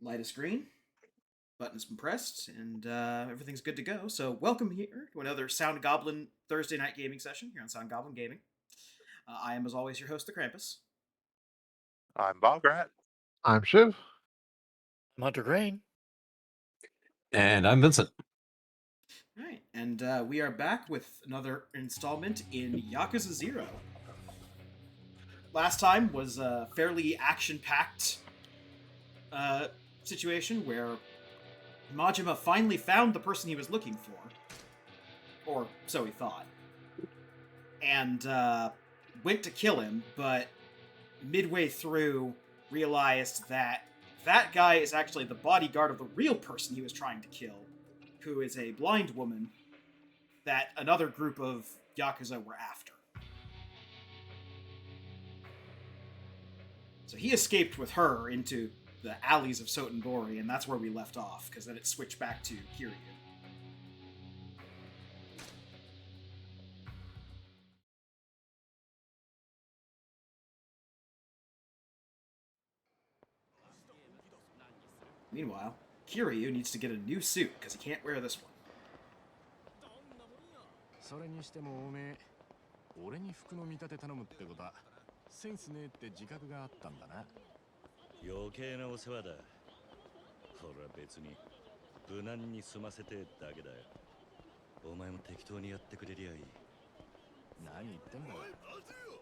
Light is green, button has been pressed, and everything's good to go. So welcome here to another Sound Goblin Thursday night gaming session here on Sound Goblin Gaming. I am, as always, your host, the Krampus. I'm Bograt. I'm Shiv. I'm Hunter Grain. And I'm Vincent. All right, and we are back with another installment in Yakuza 0. Last time was a fairly action-packed situation where Majima finally found the person he was looking for. Or so he thought. And went to kill him, but midway through realized that that guy is actually the bodyguard of the real person he was trying to kill, who is a blind woman that another group of Yakuza were after. So he escaped with her into the alleys of Sotengori, and that's where we left off, because then it switched back to Kiryu. Meanwhile, Kiryu needs to get a new suit, because he can't wear this one. それにしてもおめえ、俺に服の見立て頼むってことはセンスねえって自覚があったんだな。余計なお世話だ。ほら別に無難に済ませてだけだよ。お前も適当にやってくれりゃいい。何言ってんだよ。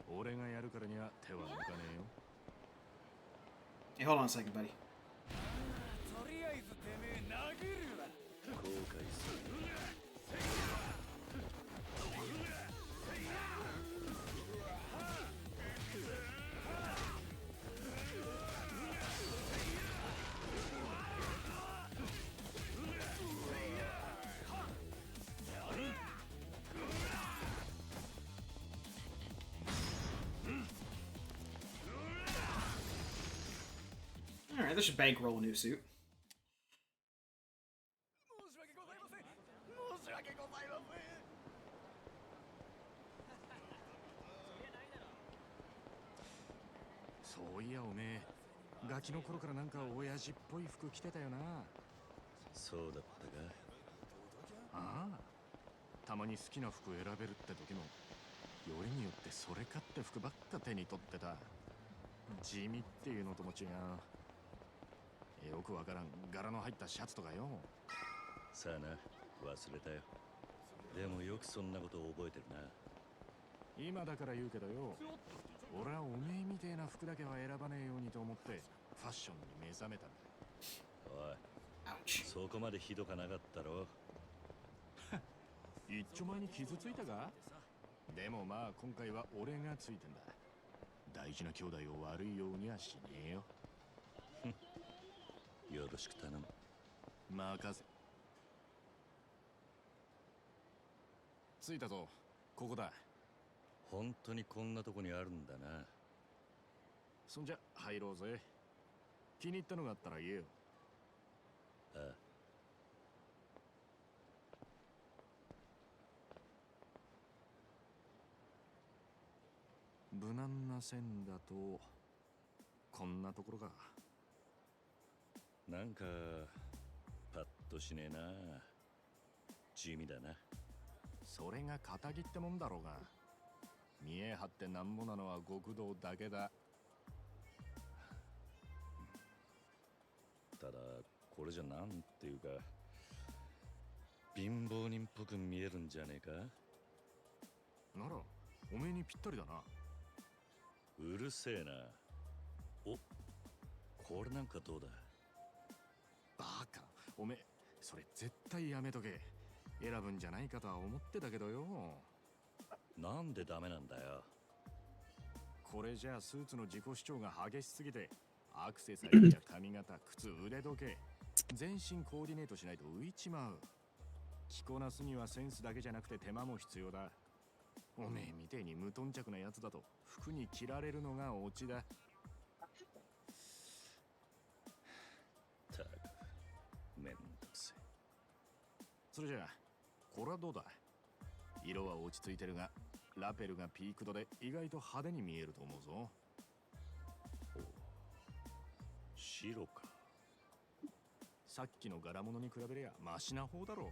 俺がやるからには手は抜かねえよ。Hey, hold on a second, buddy. とりあえずてめえ投げるわ。後悔する。Alright, this should bankroll a new suit. 申し訳ございません。申し訳ございません。そういやおめえ、ガキの頃からなんか親父っぽい服着てたよな。そうだったか。ああ。たまに好きな服選べるって時も、よりによってそれかって服ばっか手に取ってた。地味っていうのとも違う。よくわからん柄の入ったシャツとかよ。さあな、忘れたよ。でもよくそんなことを覚えてるな。今だから言うけどよ、俺はおめえみてえな服だけは選ばねえようにと思ってファッションに目覚めたんだ。おい、 Ouch. そこまでひどかなかったろ。一丁前に傷ついたか。でもまあ今回は俺がついてんだ。大事な兄弟を悪いようにはしねえよ。よろしく頼む。任せ。着いたぞ。ここだ。本当にこんなとこにあるんだな。そんじゃ入ろうぜ。気に入ったのがあったら言えよ。ああ。無難な線だとこんなところか。なんかパッとしねえな。地味だな。それが肩着ってもんだろうが。見え張ってなんぼなのは極道だけだ。ただこれじゃなんていうか貧乏人っぽく見えるんじゃねえか。ならおめえにぴったりだな。うるせえな。お、これなんかどうだ。バカ、おめえそれ絶対やめとけ。選ぶんじゃないかとは思ってたけどよ。なんでダメなんだよ。これじゃあスーツの自己主張が激しすぎて、アクセサリーや髪型、靴、腕時計、全身コーディネートしないと浮いちまう。着こなすにはセンスだけじゃなくて手間も必要だ。おめえみてえに無頓着なやつだと服に着られるのがオチだ。たくめんどくせえ。それじゃあこれはどうだ。色は落ち着いてるがラペルがピークドで意外と派手に見えると思うぞ。白か。さっきの柄物に比べりゃマシな方だろ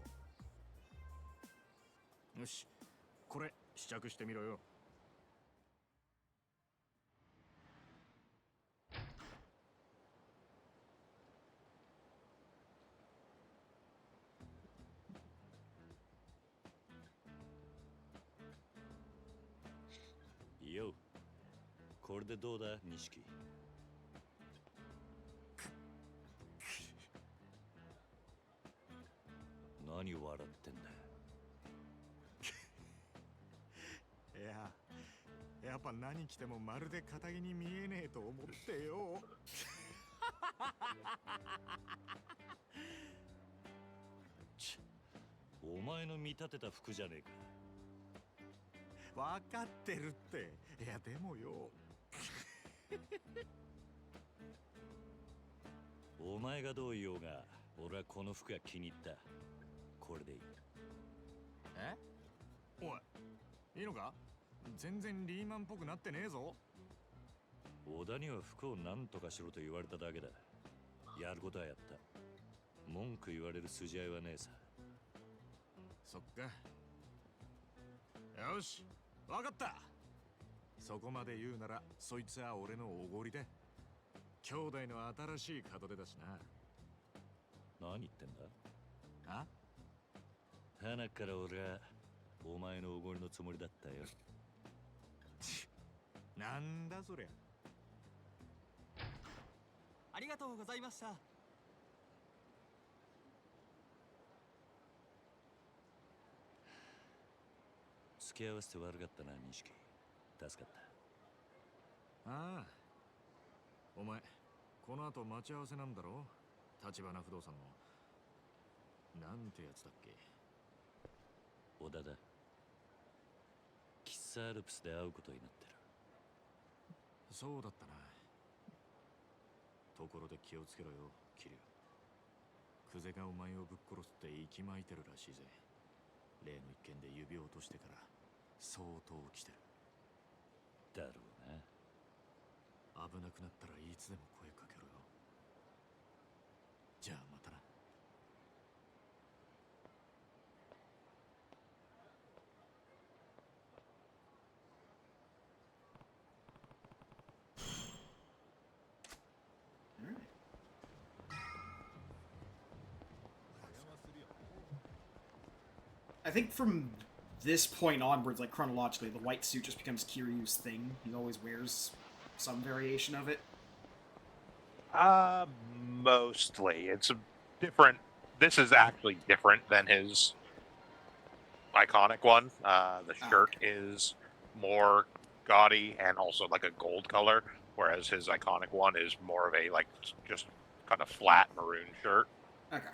う。よし、これ試着してみろよ。よ、これでどうだ、錦。何笑ってんだ。いや、やっぱ何着てもまるで堅気に見えねえと思ってよ。お前の見立てた服じゃねえか。わかってるって。いやでもよ。お前がどう言おうが、俺はこの服が気に入った。これでいい。え？おい、いいのか？全然リーマンっぽくなってねえぞ。小田には服を何とかしろと言われただけだ。やることはやった。文句言われる筋合いはねえさ。そっか。よし、わかった。そこまで言うなら、そいつは俺のおごりだ。兄弟の新しい門出だしな。何言ってんだ？あ？鼻から俺はお前のおごりのつもりだったよ。なんだそりゃ。ありがとうございました。付き合わせて悪かったな、錦。助かった。ああ、お前この後待ち合わせなんだろ？立花不動産の。なんてやつだっけ？小田だ。喫茶アルプスで会うことになってる。そうだったな。ところで気をつけろよ、桐生。クゼがお前をぶっ殺すって息巻いてるらしいぜ。例の一件で指を落としてから相当来てる。だろうな。危なくなったらいつでも声かけろよ。じゃあまたな。I think from this point onwards, like chronologically, the white suit just becomes Kiryu's thing. He always wears some variation of it. Mostly. It's a different. This is actually different than his iconic one. The shirt is more gaudy and also like a gold color, whereas his iconic one is more of a like just kind of flat maroon shirt. Okay.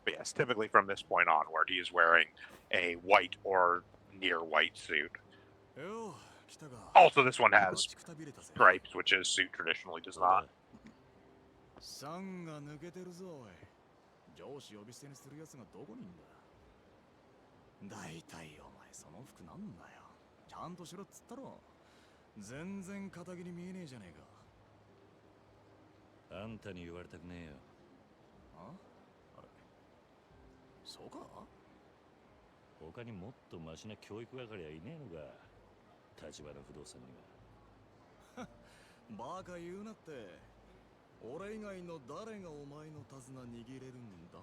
But yes, typically from this point on, where he is wearing a white or near white suit. Also, this one has stripes, which his suit traditionally does not. 酸が抜けてるぞおい。上司呼び捨てにするやつがどこにいんだ。だいたいお前その服なんだよ。ちゃんとしろっつったろ。全然堅気に見えねえじゃねえか。あんたに言われたくねえよ。あ？あれ？そうか？他にもっとマシな教育係はいねえのか、立花不動産には。バカ言うなって。俺以外の誰がお前の手綱握れるんだ？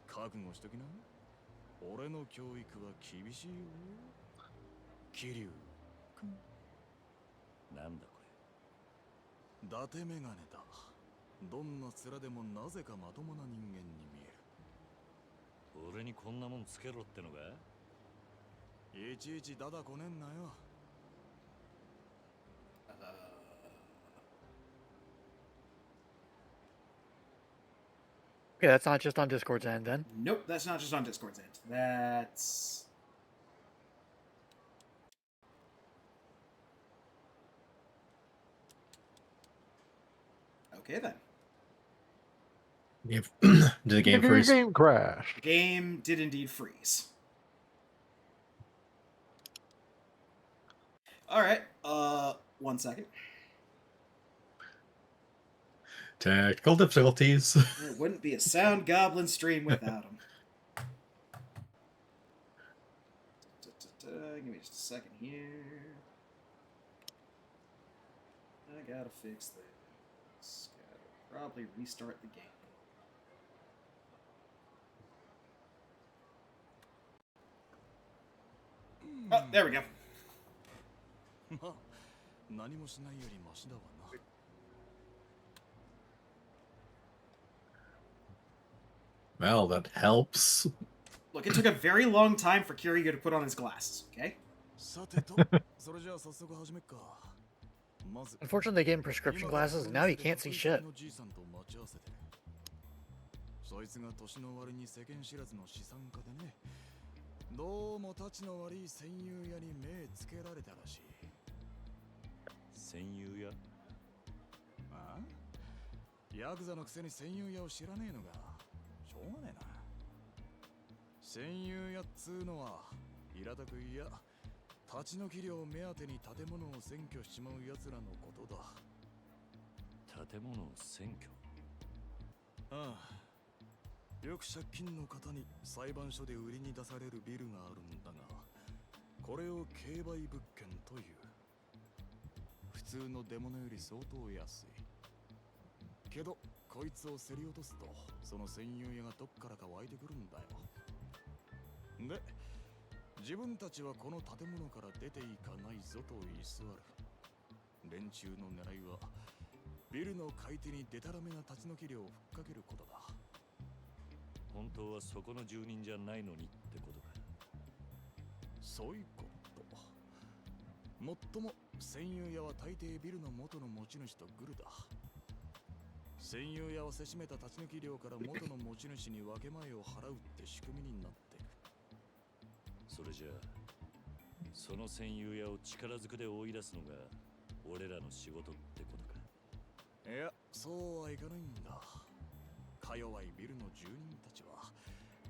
覚悟しときな。俺の教育は厳しいよ。桐生君。なんだこ伊達メガネだ。どんな面でもなぜかまともな人間に見える。れ。俺にこんなもんつけろってのか？いちいちダダこねんなよ。Okay, that's not just on Discord's end then. Nope, that's not just on Discord's end. That's... Okay then. Did the game freeze? Game crash. The game did indeed freeze. Alright, 1 second. Technical difficulties. There wouldn't be a Sound Goblin stream without him. Give me just a second here. I gotta fix this. Gotta probably restart the game. Oh, there we go. まあ何もしないよりマシだわな。 Well, that helps. Look, it took a very long time for Kiryu to put on his glasses, okay? さてと、それじゃあ早速始めっか。まず Unfortunately, they gave him prescription glasses, and now he can't see shit. そいつが年の割に世間知らずの資産家でね。どうも立ちの悪い戦友屋に目つけられたらしい。戦友屋？ああ？ヤクザのくせに戦友屋を知らねえのがしょうがねえな。戦友屋っつうのは平たく言や立ち退き料目当てに建物を占拠しちまう奴らのことだ。建物を占拠？ああ。よく借金の方に裁判所で売りに出されるビルがあるんだが、これを競売物件という。普通の出物より相当安い。けどこいつを競り落とすとその占有屋がどっからか湧いてくるんだよ。で自分たちはこの建物から出ていかないぞと居座る。連中の狙いはビルの買い手にデタラメな立ち退き料をふっかけることだ。本当はそこの住人じゃないのにってことか。そういうこと。もっとも占有屋は大抵ビルの元の持ち主とグルだ。占有屋はせしめた立ち退き料から元の持ち主に分け前を払うって仕組みになってる。それじゃあその占有屋を力ずくで追い出すのが俺らの仕事ってことか。いや、そうはいかないんだ。か弱いビルの住人たちは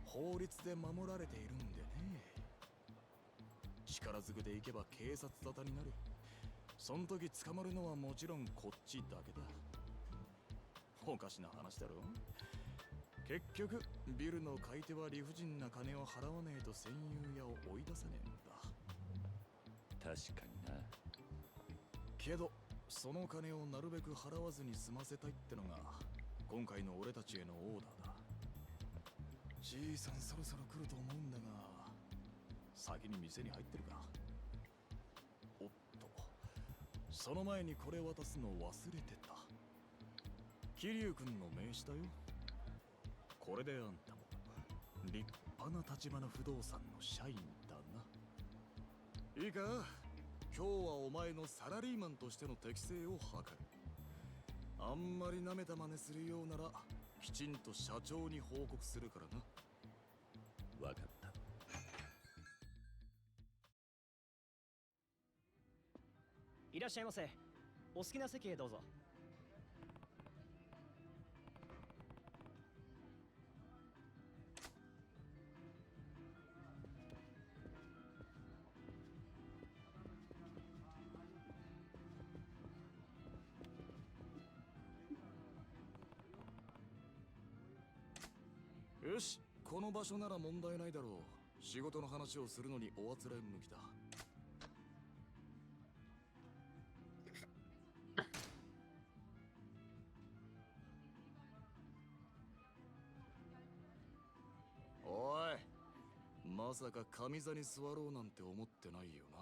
法律で守られているんでね。力ずくで行けば警察沙汰になる。そん時捕まるのはもちろんこっちだけだ。おかしな話だろ。結局ビルの買い手は理不尽な金を払わねえと占有屋を追い出せねえんだ。確かにな。けどその金をなるべく払わずに済ませたいってのが今回の俺たちへのオーダーだ。じいさんそろそろ来ると思うんだが、先に店に入ってるか。おっと、その前にこれ渡すの忘れてた。桐生君の名刺だよ。これであんたも立派な立花不動産の社員だな。いいか、今日はお前のサラリーマンとしての適性を図る。あんまり舐めた真似するようならきちんと社長に報告するからな。わかった。いらっしゃいませ。お好きな席へどうぞ。よし、この場所なら問題ないだろう。仕事の話をするのにおあつらえ向きだ。おい、まさか上座に座ろうなんて思ってないよな。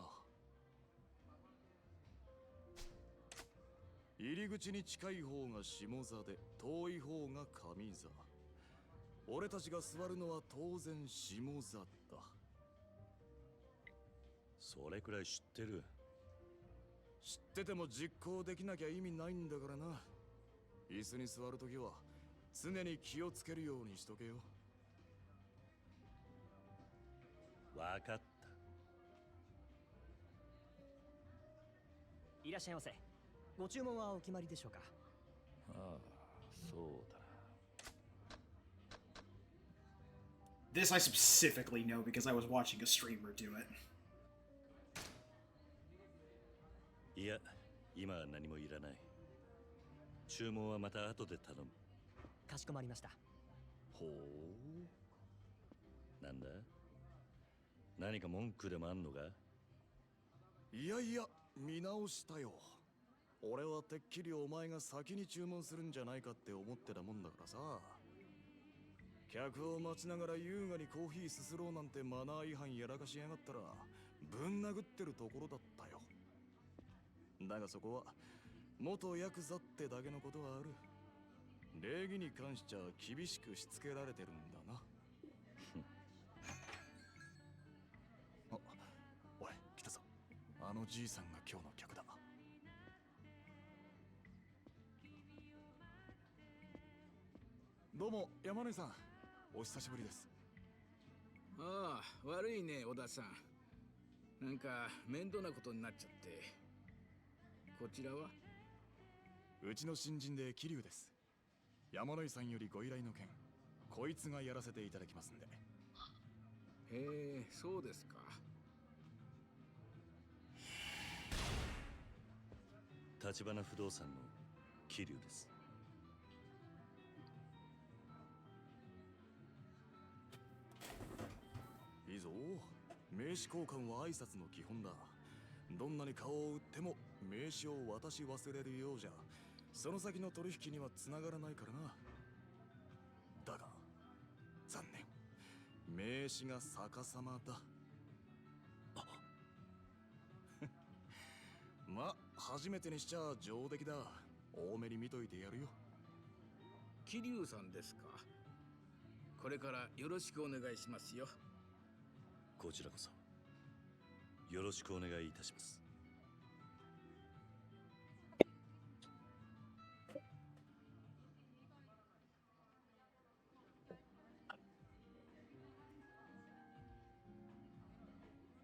入り口に近い方が下座で遠い方が上座。俺たちが座るのは当然下座だ。それくらい知ってる。知ってても実行できなきゃ意味ないんだからな。椅子に座るときは常に気をつけるようにしとけよ。わかった。いらっしゃいませ。ご注文はお決まりでしょうか。ああ、そうだな。This I specifically know because I was watching a streamer do it. いや、今は何もいらない。注文はまた後で頼む。かしこまりました。ほう。なんだ？何か文句でもあんのか？いやいや、見直したよ。俺はてっきりお前が先に注文するんじゃないかって思ってたもんだからさ。客を待ちながら優雅にコーヒーすすろうなんてマナー違反やらかしやがったらぶん殴ってるところだったよ。だがそこは元ヤクザってだけのことはある。礼儀に関しちゃ厳しくしつけられてるんだな。あ、おい、来たぞ。あのじいさんが今日の客だ。どうも、山根さん。お久しぶりです。ああ、悪いね、小田さん。なんか面倒なことになっちゃって。こちらは？うちの新人で桐生です。山野井さんよりご依頼の件、こいつがやらせていただきますんで。へえ、そうですか。立花不動産の桐生です。いいぞ。名刺交換は挨拶の基本だ。どんなに顔を売っても名刺を渡し忘れるようじゃその先の取引には繋がらないからな。だが残念、名刺が逆さまだ。ま、初めてにしちゃ上出来だ。多めに見といてやるよ。桐生さんですか。これからよろしくお願いしますよ。こちらこそよろしくお願いいたします。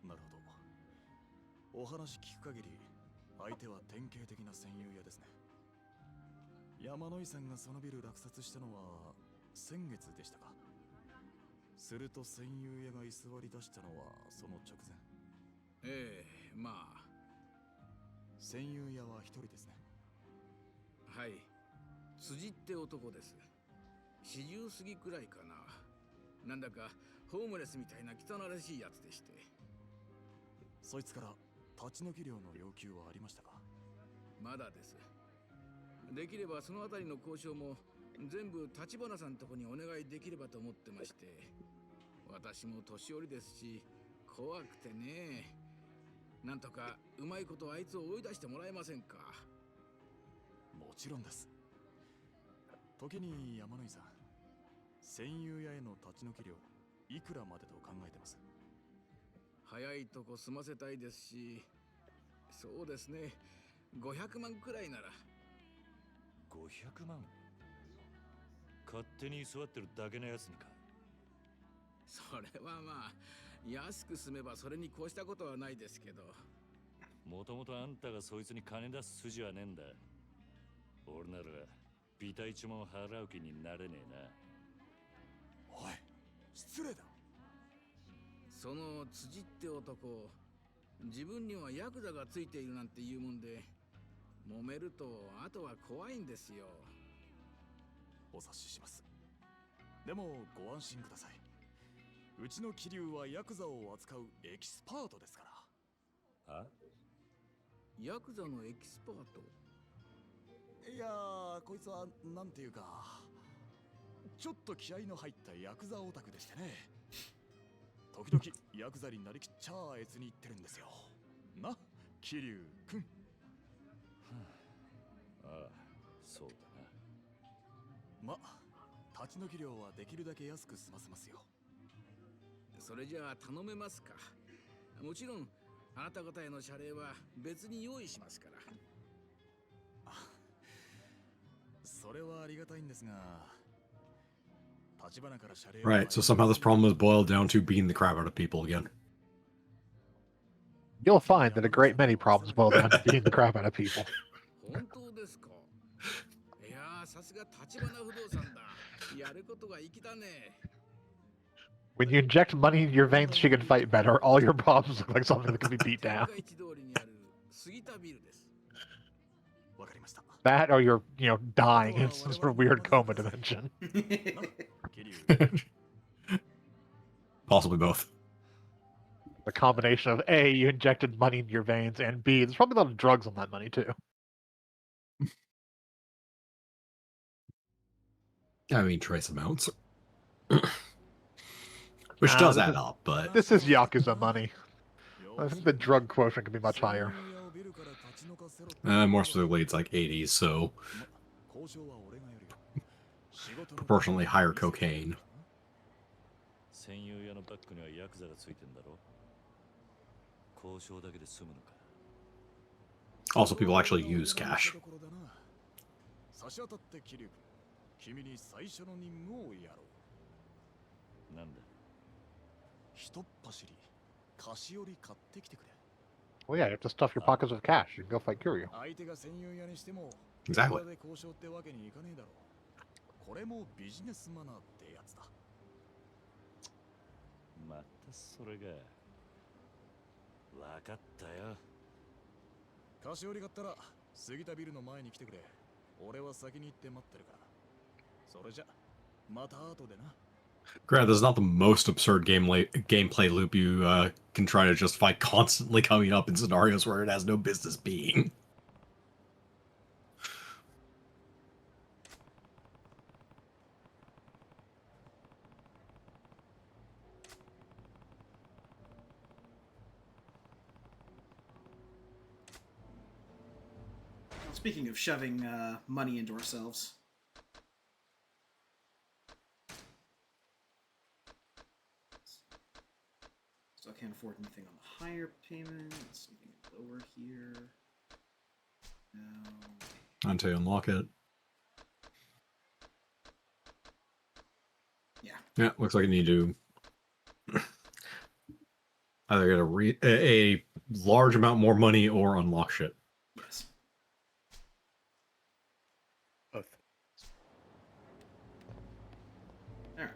なるほど。お話聞く限り相手は典型的な戦友屋ですね。山野井さんがそのビル落札したのは先月でしたか。すると戦友屋が居座り出したのはその直前。ええ、まあ。戦友屋は一人ですね。はい。辻って男です。40過ぎくらいかな。なんだかホームレスみたいな汚らしいやつでして。そいつから立ち退き料の要求はありましたか？まだです。できればそのあたりの交渉も全部立花さんとこにお願いできればと思ってまして。私も年寄りですし怖くてね。なんとかうまいことあいつを追い出してもらえませんか？もちろんです。時に山野井さん、戦友屋への立ち退き料いくらまでと考えてます？早いとこ済ませたいですし、そうですね、500万くらいなら。500万？勝手に居座ってるだけのやつにか。それはまあ安く済めばそれに越したことはないですけど。もともとあんたがそいつに金出す筋はねえんだ。俺ならビタ一文払う気になれねえな。おい、失礼だ。その辻って男、自分にはヤクザがついているなんて言うもんで、揉めるとあとは怖いんですよ。お察しします。でもご安心ください。うちの桐生はヤクザを扱うエキスパートですから。は？ヤクザのエキスパート？いやー、こいつはなんていうかちょっと気合の入ったヤクザオタクでしてね。時々ヤクザになりきっちゃあえつに言ってるんですよな、桐生くん。ああ、そうだな。ま、立ち退き料はできるだけ安く済ませますよ。それじゃあ頼めますか？もちろんあなた方への謝礼は別に用意しますから。それはありがたいんですが、立花から謝礼を。 Right, so somehow this problem is boiled down to beating the crap out of people again. You'll find that a great many problems boil down to beating the crap out of people. 本当ですか？いやー、さすが立花不動産だ。やることが粋だね。When you inject money in your veins, she can fight better. All your problems look like something that can be beat down. 中市通りにある杉田ビルです。That or you're, dying in some sort of weird coma dimension. Possibly both. The combination of A, you injected money into your veins, and B, there's probably a lot of drugs on that money too. I mean, trace amounts. Which does this add is- up, but This is Yakuza money. I think the drug quotient could be much higher. more specifically, it's like 80s, so proportionally higher cocaine. 専用屋のバッグにはヤクザがついてんだろ。交渉だけで済むのか。 Also, people actually use cash. 差し当たってキリブ、君に最初の任務をやろう。なんだ。ひとっ走り、菓子折り買ってきてくれ。 Well, yeah, you have to stuff your pockets with cash. You can go fight Kiryu. 相手が専用屋にしても、 Exactly. で交渉ってわけにいかねえだろう。これもビジネスマナーってやつだ。またそれが。わかったよ。菓子折り買ったら杉田ビルの前に来てくれ。俺は先に行って待ってるから。それじゃ、また後でな。 Granted, this is not the most absurd gameplay loop you can try to justify constantly coming up in scenarios where it has no business being. Well, speaking of shoving money into ourselves. So I can't afford anything on the higher payment. Something lower here. No. Until you unlock it. Yeah. Yeah, looks like you need to either get a large amount more money or unlock shit. Yes. Both. All right.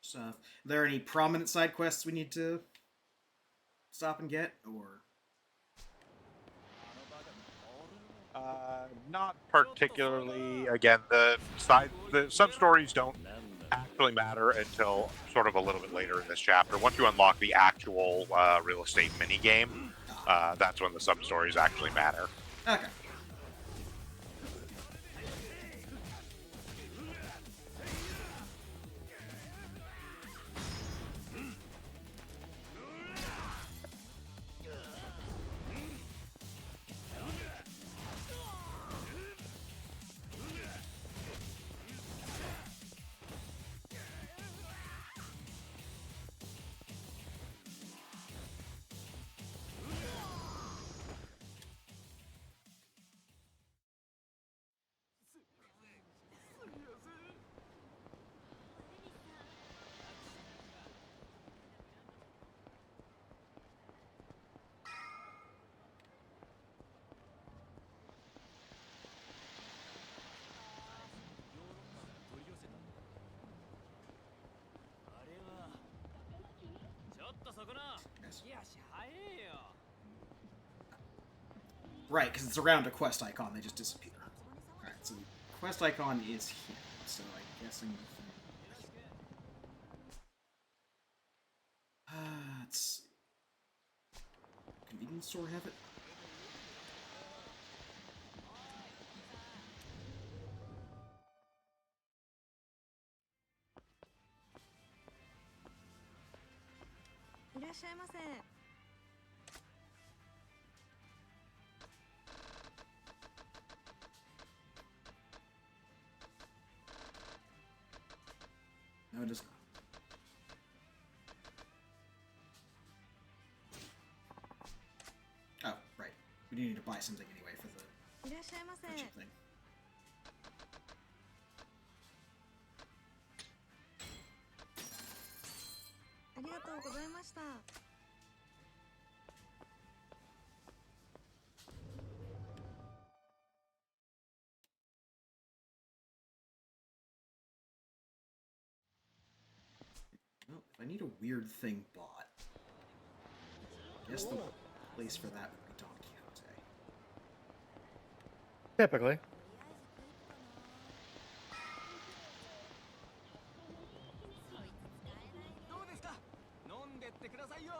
Stuff. Are there any prominent side quests we need to stop and get, or? Not particularly. Again, the sub stories don't actually matter until sort of a little bit later in this chapter. Once you unlock the actual real estate mini game, that's when the sub stories actually matter. Okay. Right, because it's around a quest icon, they just disappear. Alright, so the quest icon is here, so I guess I'm gonna find... let's see. Convenience store have it? No, it does not. Oh, right. We do need to buy something anyway for the friendship thing. I need a weird thing bought. I guess the place for that would be Don Quixote. Typically. どうですか飲んでってくださいよ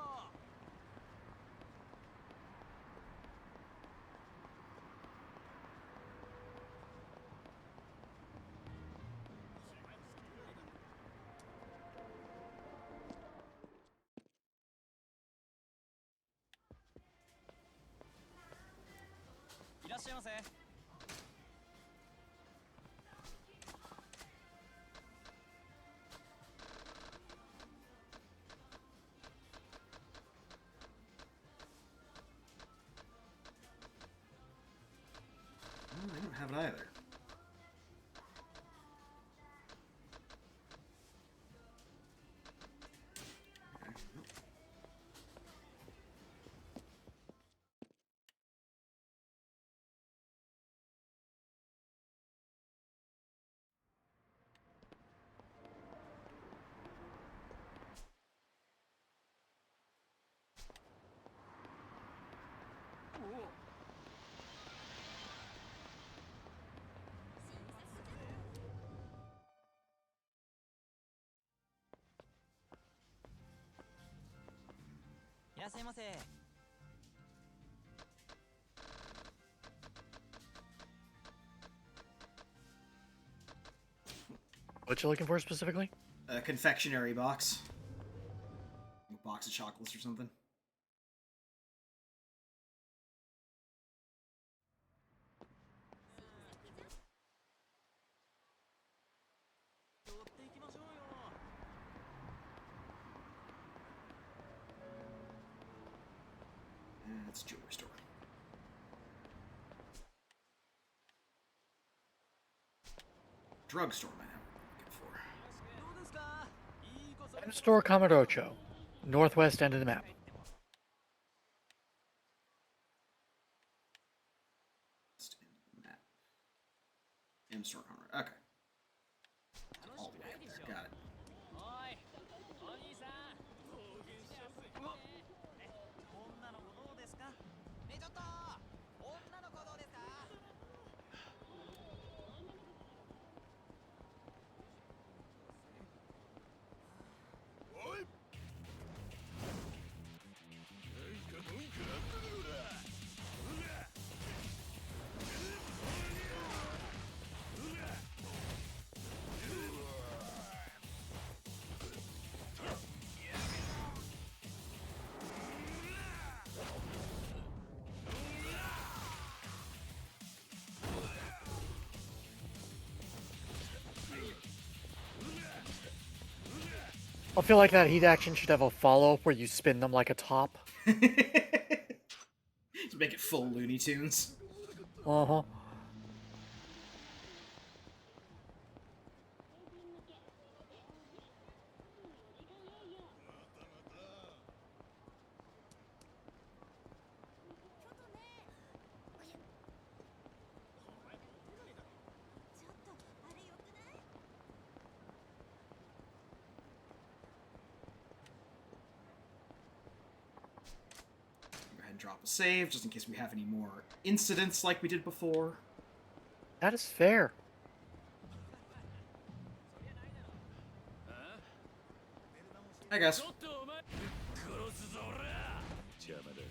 いらっしゃいませ I don't have it either. Okay, nope. いらっしゃいませ What you looking for specifically? A confectionery box. A box of chocolates or something. It's a jewelry store. Drugstore, man. I'm looking for. Store Camarocho, northwest end of the map. Map. M-Store Conrad. Okay. All the way up there. Got it. おいお兄さん女の子どうですかねえちょっと女の子どうですか I feel like that heat action should have a follow-up where you spin them like a top. To make it full Looney Tunes. Uh-huh. Go ahead and drop a save, just in case we have any more incidents like we did before. That is fair. I guess. 邪魔だ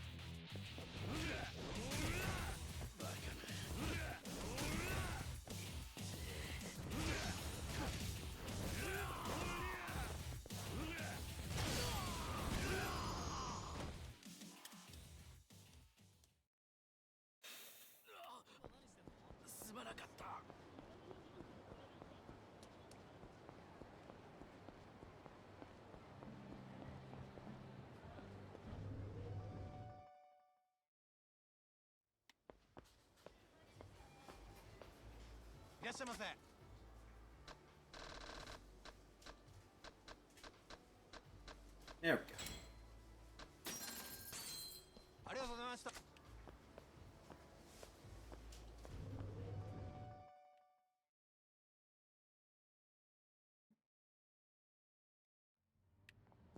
すまなかった いらっしゃいませ There we go. ありがとうございました Okay.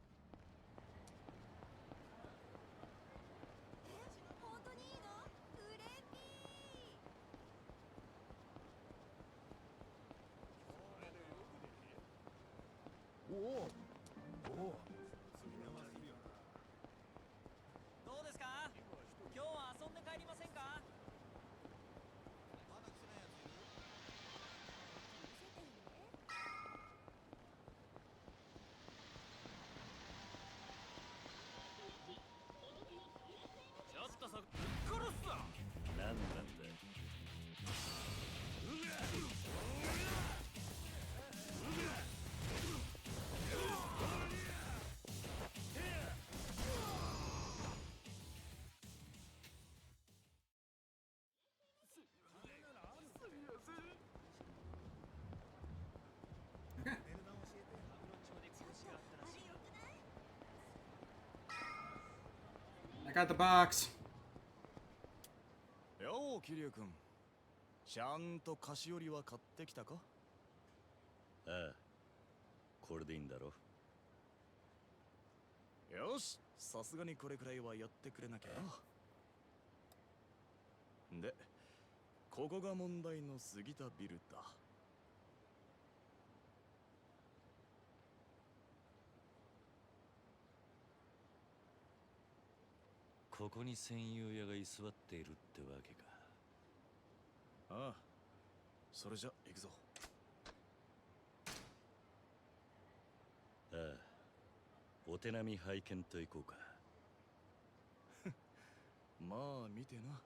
I got the box. よう桐生君、ちゃんと菓子折りは買ってきたか？ああ、これでいいんだろ。よし、さすがにこれくらいはやってくれなきゃな。で、ここが問題の杉田ビルだ。ここに戦友屋が居座っているってわけか。ああ、それじゃ行くぞ。ああ、お手並み拝見と行こうか。まあ見てな。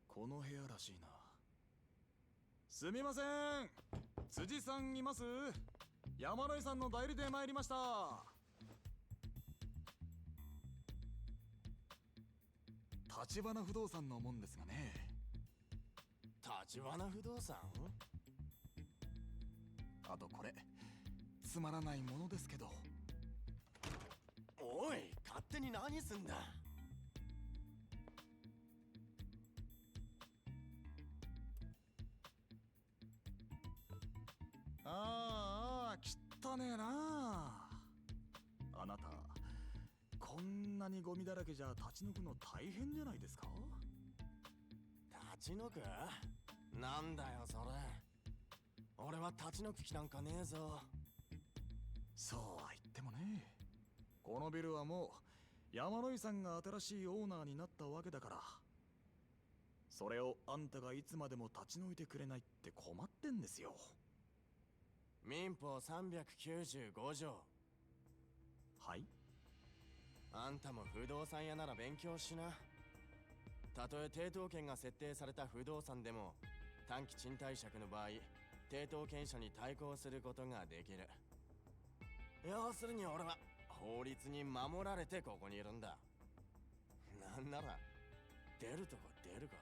この部屋らしいな。すみません、辻さんいます？山野井さんの代理で参りました。立花不動産のもんですがね。立花不動産？あとこれつまらないものですけど。おい、勝手に何すんだ。ああ、汚ねえな。あなたこんなにゴミだらけじゃ立ち退くの大変じゃないですか？立ち退く？なんだよそれ。俺は立ち退く気なんかねえぞ。そうは言ってもね、このビルはもう山野井さんが新しいオーナーになったわけだから。それをあんたがいつまでも立ち退いてくれないって困ってんですよ。民法395条。はい？あんたも不動産屋なら勉強しな。たとえ抵当権が設定された不動産でも短期賃貸借の場合、抵当権者に対抗することができる。要するに俺は法律に守られてここにいるんだ。なんなら出るとこ出るか？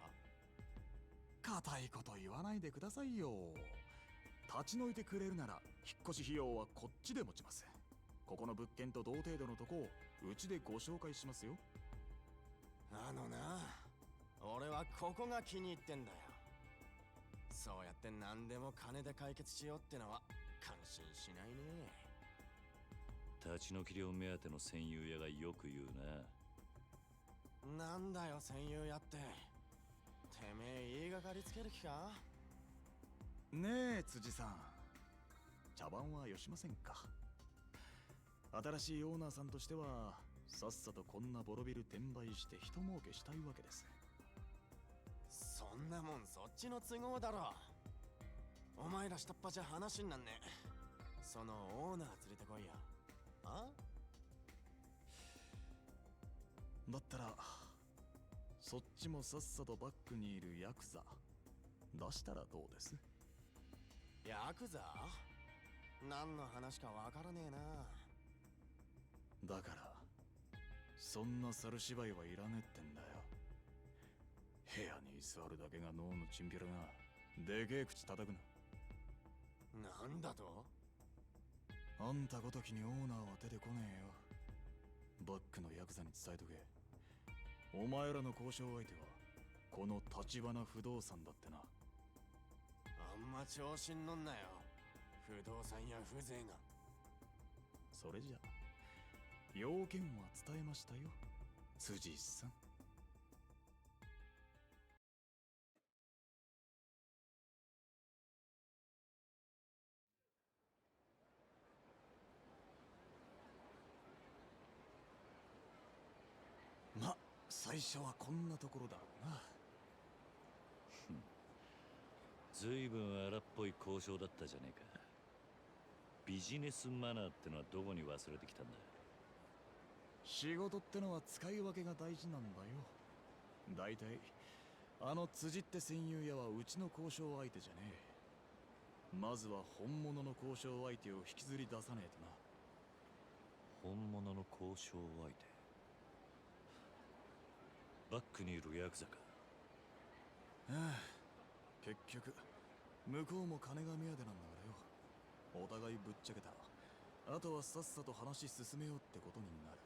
固いこと言わないでくださいよ。立ち退いてくれるなら引っ越し費用はこっちで持ちます。ここの物件と同程度のとこをうちでご紹介しますよ。あのな、俺はここが気に入ってんだよ。そうやって何でも金で解決しようってのは感心しないね。立ち退き料目当ての戦友屋がよく言うな。なんだよ戦友やって。てめえ言いがかりつける気か？ねえ辻さん、茶番はよしませんか？新しいオーナーさんとしてはさっさとこんなボロビル転売して人儲けしたいわけです。そんなもんそっちの都合だろ。お前ら下っ端じゃ話になんねえ。そのオーナー連れてこいよ。あ？だったらそっちもさっさとバックにいるヤクザ出したらどうです？ヤクザ？何の話かわからねえな。だからそんな猿芝居はいらねえってんだよ。部屋に居座るだけが脳のチンピラがでけえ口叩くな。なんだと？あんたごときにオーナーは出てこねえよ。バックのヤクザに伝えとけ。お前らの交渉相手はこの立花不動産だってな。あんま調子に乗んなよ。不動産や風情が。それじゃ要件は伝えましたよ、辻さん。ま、最初はこんなところだろうな。ずいぶん荒っぽい交渉だったじゃねえか。ビビジネスマナーってのはどこに忘れてきたんだ。仕事ってのは使い分けが大事なんだよ。だいたいあの辻って戦友屋はうちの交渉相手じゃねえ。まずは本物の交渉相手を引きずり出さねえとな。本物の交渉相手。バックにいるヤクザか。ああ、結局向こうも金が目当てなんだからよ。お互いぶっちゃけたらあとはさっさと話進めようってことになる。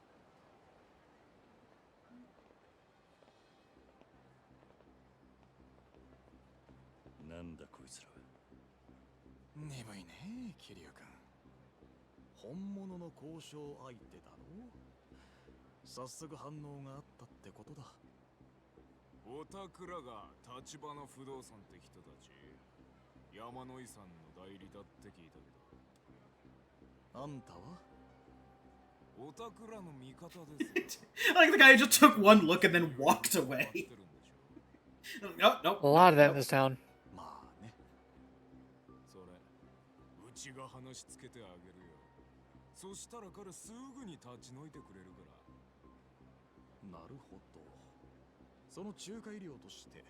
なんだこいつらは。鈍いねえ、桐生君。本物の交渉相手だろ。早速反応があったってことだ。おたくらが立花不動産って人たち、山野井さんの代理だって聞いたけど。あんたはおたくらの味方ですよ。Like the guy just took one look and then walked away. No, no. A lot of that in this town. まあね。それ、うちが話つけてあげるよ。そしたら彼すぐに立ち退いてくれるから。なるほど。その仲介料として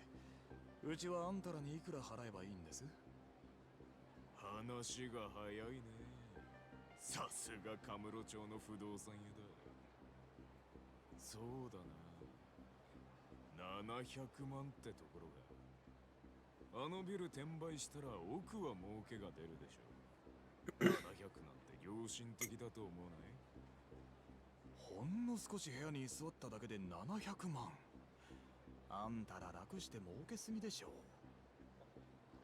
うちはあんたらにいくら払えばいいんです？話が早いね。さすがカムロ町の不動産屋だ。そうだな、700万ってところが。あのビル転売したら奥は儲けが出るでしょ。700なんて良心的だと思わない？ほんの少し部屋に居座っただけで700万。あんたら楽して儲けすぎでしょ。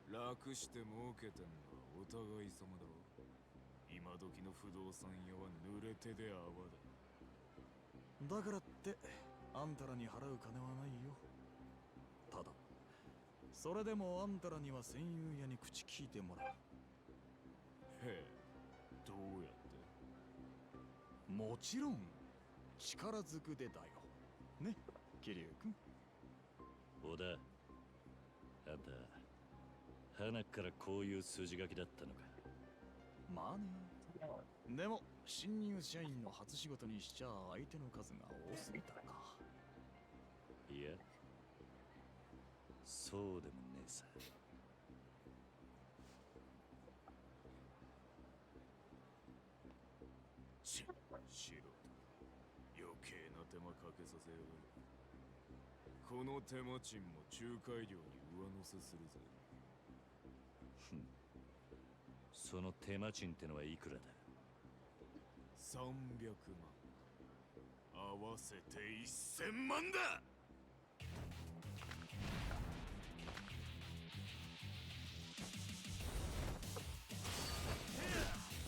楽して儲けてんのはお互い様だろ。今時の不動産屋は濡れ手で泡だ。だからってあんたらに払う金はないよ。ただそれでもあんたらには戦友屋に口聞いてもらう。へえ、どうやって？もちろん力ずくでだよね、桐生君。小田、あんた花からこういう筋書きだったのか。まあね。でも新入社員の初仕事にしちゃ相手の数が多すぎたか。いや、そうでもねえさ。素人余計な手間かけさせよう。この手間賃も仲介料に上乗せするぜ。その手間賃ってのはいくらだ？300万。合わせて1000万だ。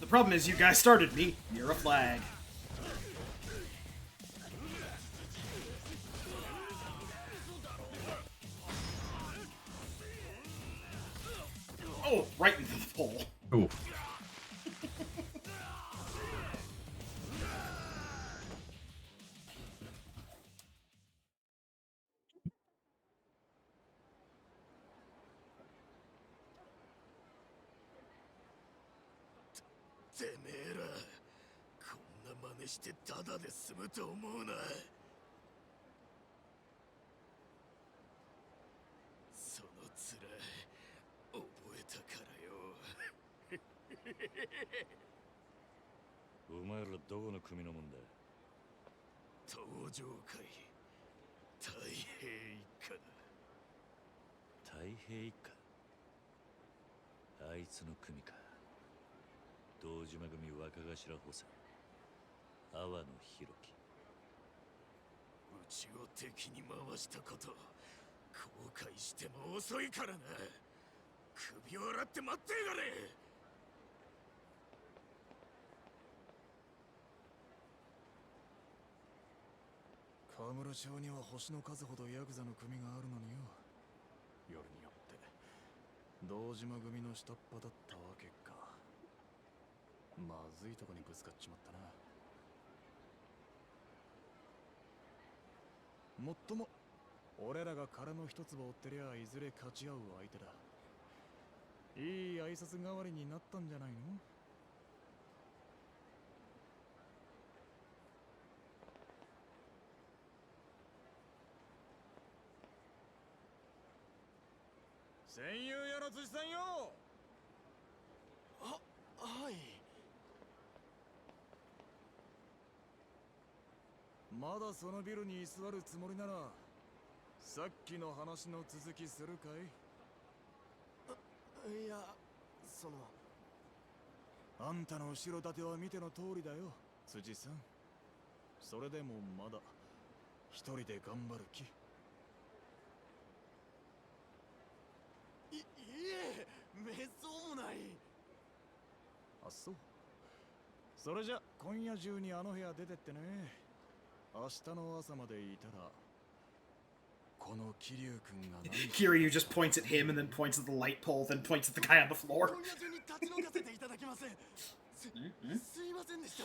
The problem is you guys started me. You're a flag. Oh, right into the pole. Ooh.てめえら、こんな真似してタダで済むと思うな。その面覚えたからよ。お前らどこの組のもんだ？登場会太平一家だ。太平一家。あいつの組か。堂島組若頭補佐阿波野弘樹。うちを敵に回したこと後悔しても遅いからな。首を洗って待ってやがれ。河村町には星の数ほどヤクザの組があるのによ。夜によって堂島組の下っ端だったわけか。まずいとこにぶつかっちまったな。もっとも俺らが殻の一粒追ってりゃいずれ勝ち合う相手だ。いい挨拶代わりになったんじゃないの？戦友やら辻さんよ。はい。まだそのビルに居座るつもりならさっきの話の続きするかい？いや、あんたの後ろ盾は見ての通りだよ、辻さん。それでもまだ一人で頑張る気？いえ、めっそうもない。あ、そう。それじゃ今夜中にあの部屋出てってね。明日の朝までいたらこの桐生君が何 Kiryu just points at him and then points at the light pole, then points at the guy on the floor. 今夜中に立ち退かせていただきます。すいませんでした。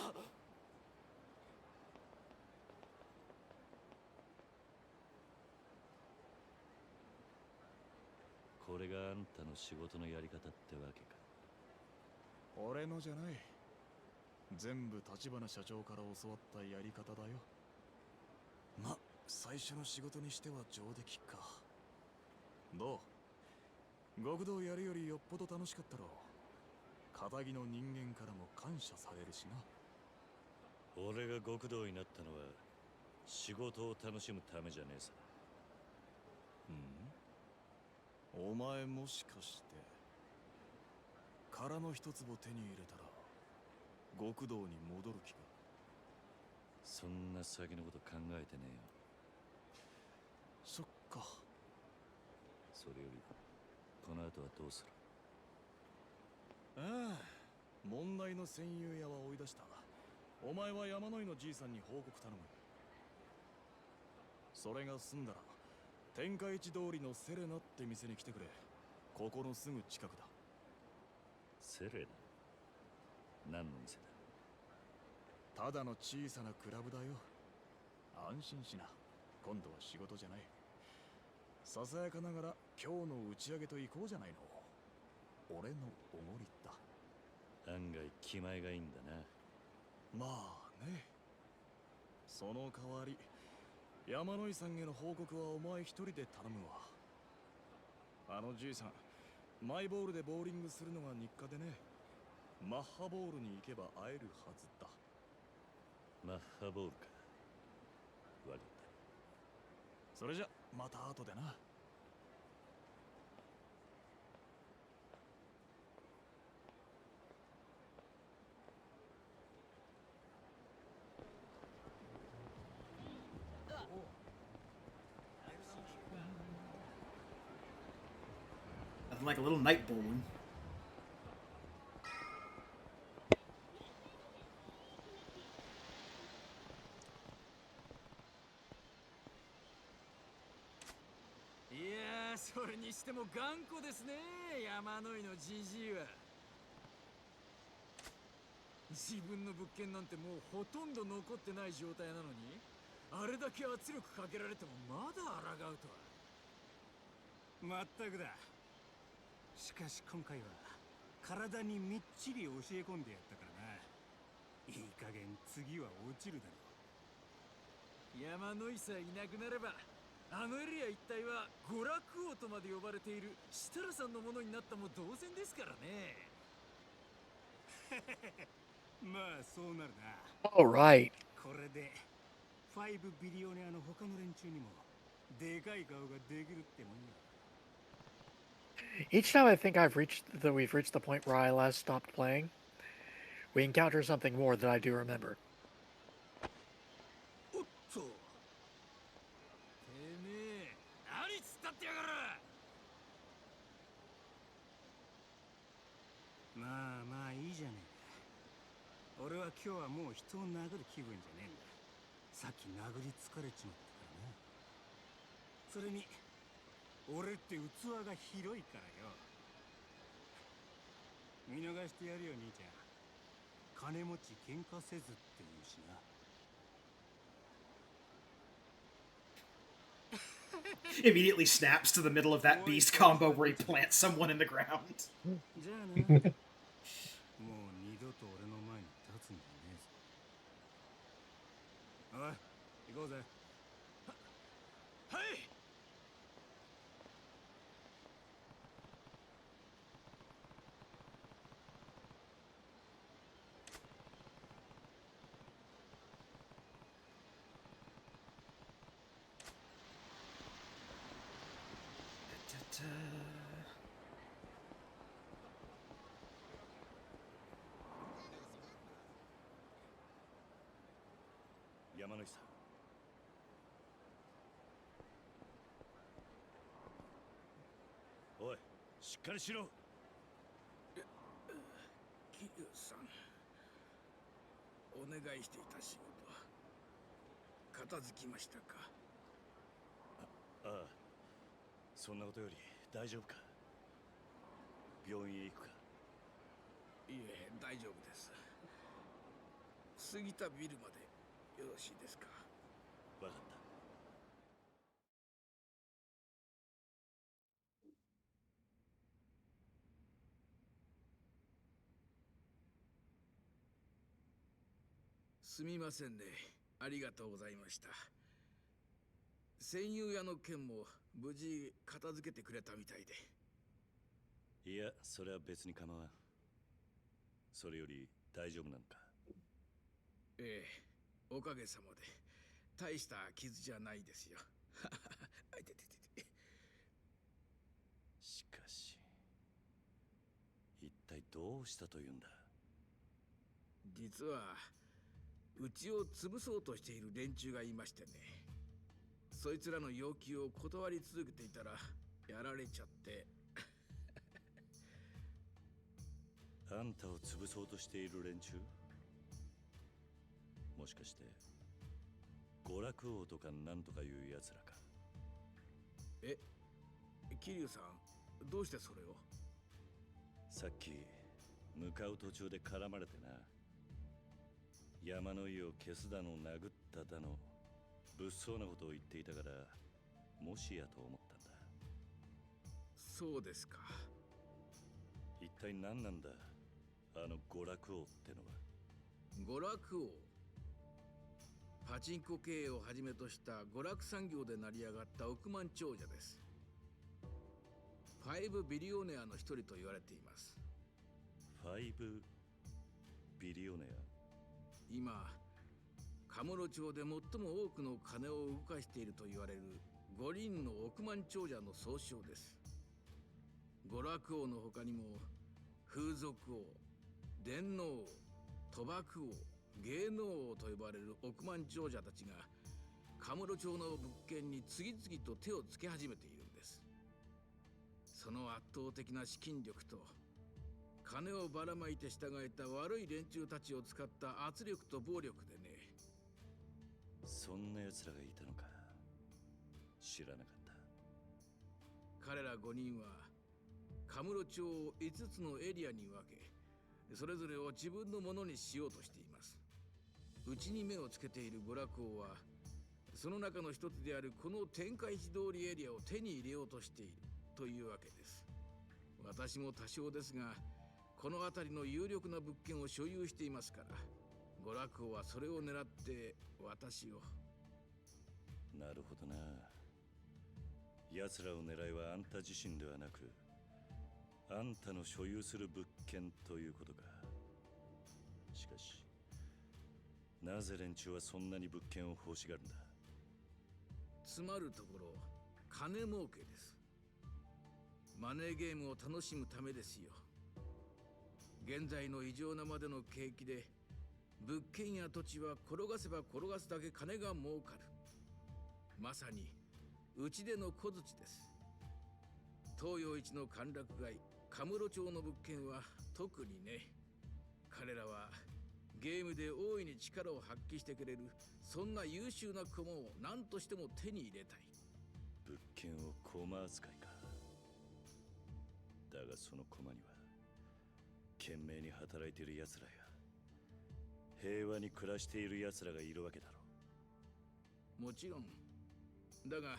これがあんたの仕事のやり方ってわけか。俺のじゃない。全部立花社長から教わったやり方だよ。ま、最初の仕事にしては上出来か。どう？極道やるよりよっぽど楽しかったろう。片木の人間からも感謝されるしな。俺が極道になったのは仕事を楽しむためじゃねえさ。お前もしかして殻の一粒手に入れたら極道に戻る気か？そんな先のこと考えてねえよ。そっか。それよりこの後はどうする？ああ、問題の戦友屋は追い出した。お前は山野井のじいさんに報告頼む。それが済んだら天下一通りのセレナって店に来てくれ。ここのすぐ近くだ。セレナ？何の店だ？ただの小さなクラブだよ。安心しな。今度は仕事じゃない。ささやかながら今日の打ち上げと行こうじゃないの。俺のおごりだ。案外気前がいいんだな。まあね。その代わり山野井さんへの報告はお前一人で頼むわ。あのじいさん、マイボールでボーリングするのが日課でね。マッハボールに行けば会えるはずだ。マッハボールか。わかった。それじゃまた後でな。Nothing like a little night bowling. Yeah, それにしても頑固ですね、山野井のじじいは。自分の物件なんてもうほとんど残ってない状態なのに、あれだけ圧力かけられてもまだ抗うとは。まったくだ。しかし今回は体にみっちり教え込んでやったからな。いい加減次は落ちるだろう。山野井さえいなくなればあのエリア一帯は娯楽王とまで呼ばれている設楽さんのものになったも同然ですからね。まあそうなるな。All right. これで5ビリオネアの他の連中にもでかい顔ができるってもんや。Each time I think we've reached the point where I last stopped playing, we encounter something more that I do remember. おっと。てめえ、何つったってやがる。まあまあいいじゃねえか。俺は今日はもう人を殴る気分じゃねえんだ。さっき殴り疲れちまったからな。それに俺って器が広いからよ。見逃してやるよ兄ちゃん。金持ち喧嘩せずって言うしな。Immediately snaps to the middle of that beast combo where he plants someone in the ground. じゃあな。もう二度と俺の前に立つんじゃねえぞ。おい、行こうぜ。はい。山野井さん。おい、しっかりしろ。桐生さん、お願いしていた仕事片付きましたか？ああ、そんなことより大丈夫か？病院へ行くか？いえ、大丈夫です。過ぎたビルまでよろしいですか？わかった。すみませんね。ありがとうございました。戦友屋の件も無事片付けてくれたみたいで。いや、それは別に構わん。それより大丈夫なのか？ええ、おかげさまで大した傷じゃないですよ。あいてててて。しかし、一体どうしたというんだ？実はうちを潰そうとしている連中がいましてね。そいつらの要求を断り続けていたらやられちゃって。あんたを潰そうとしている連中？もしかして娯楽王とかなんとかいうやつらか？え、桐生さん、どうしてそれを？さっき向かう途中で絡まれてな。山の井を消すだの殴っただの物騒なことを言っていたから、もしやと思ったんだ。そうですか。一体何なんだ、あの娯楽王ってのは。娯楽王、パチンコ経営をはじめとした娯楽産業で成り上がった億万長者です。5ビリオネアの一人と言われています。5ビリオネア？今カムロ町で最も多くの金を動かしていると言われる5人の億万長者の総称です。娯楽王の他にも風俗王、電脳王、賭博王、芸能王と呼ばれる億万長者たちがカムロ町の物件に次々と手をつけ始めているんです。その圧倒的な資金力と金をばらまいて従えた悪い連中たちを使った圧力と暴力でね。そんな奴らがいたのか。知らなかった。彼ら5人はカムロ町を5つのエリアに分け、それぞれを自分のものにしようとしています。うちに目をつけている娯楽王はその中の一つであるこの天下一通りエリアを手に入れようとしているというわけです。私も多少ですがこの辺りの有力な物件を所有していますから、娯楽王はそれを狙って私を。なるほどな。奴らを狙いはあんた自身ではなく、あんたの所有する物件ということか。しかしなぜ連中はそんなに物件を欲しがるんだ？つまるところ金儲けです。マネーゲームを楽しむためですよ。現在の異常なまでの景気で物件や土地は転がせば転がすだけ金が儲かる。まさにうちでの小槌です。東洋一の歓楽街カムロ町の物件は特にね。彼らはゲームで大いに力を発揮してくれるそんな優秀な駒を何としても手に入れたい。物件を駒扱いか。だがその駒には懸命に働いている奴らや平和に暮らしている奴らがいるわけだろう。もちろんだが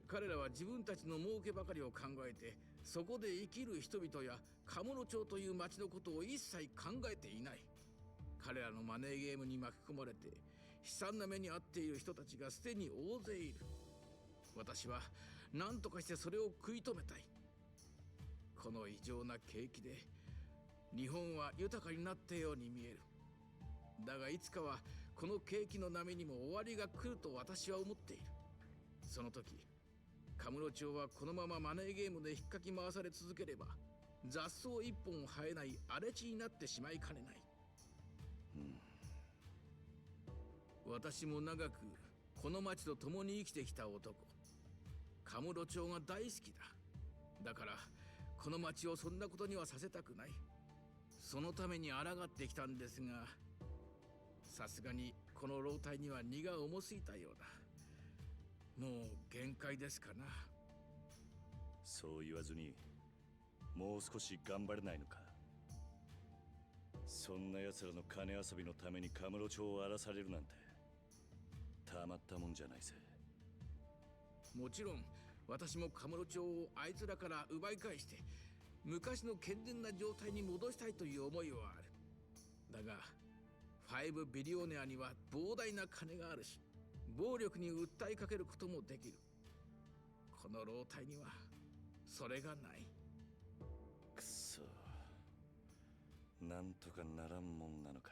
彼らは自分たちの儲けばかりを考えて、そこで生きる人々やカムロ町という町のことを一切考えていない。彼らのマネーゲームに巻き込まれて悲惨な目に遭っている人たちがすでに大勢いる。私は何とかしてそれを食い止めたい。この異常な景気で日本は豊かになったように見える。だがいつかはこの景気の波にも終わりが来ると私は思っている。その時カムロ町はこのままマネーゲームで引っかき回され続ければ雑草一本生えない荒れ地になってしまいかねない。私も長くこの町と共に生きてきた男。カムロ町が大好きだ。だからこの町をそんなことにはさせたくない。そのために抗ってきたんですが、さすがにこの老体には荷が重すぎたようだ。もう限界ですかな。そう言わずにもう少し頑張れないのか。そんな奴らの金遊びのためにカムロ町を荒らされるなんてたまったもんじゃないぜ。もちろん私もカムロ町をあいつらから奪い返して昔の健全な状態に戻したいという思いはある。だが5ビリオネアには膨大な金があるし、暴力に訴えかけることもできる。この老体にはそれがない。くそ、なんとかならんもんなのか。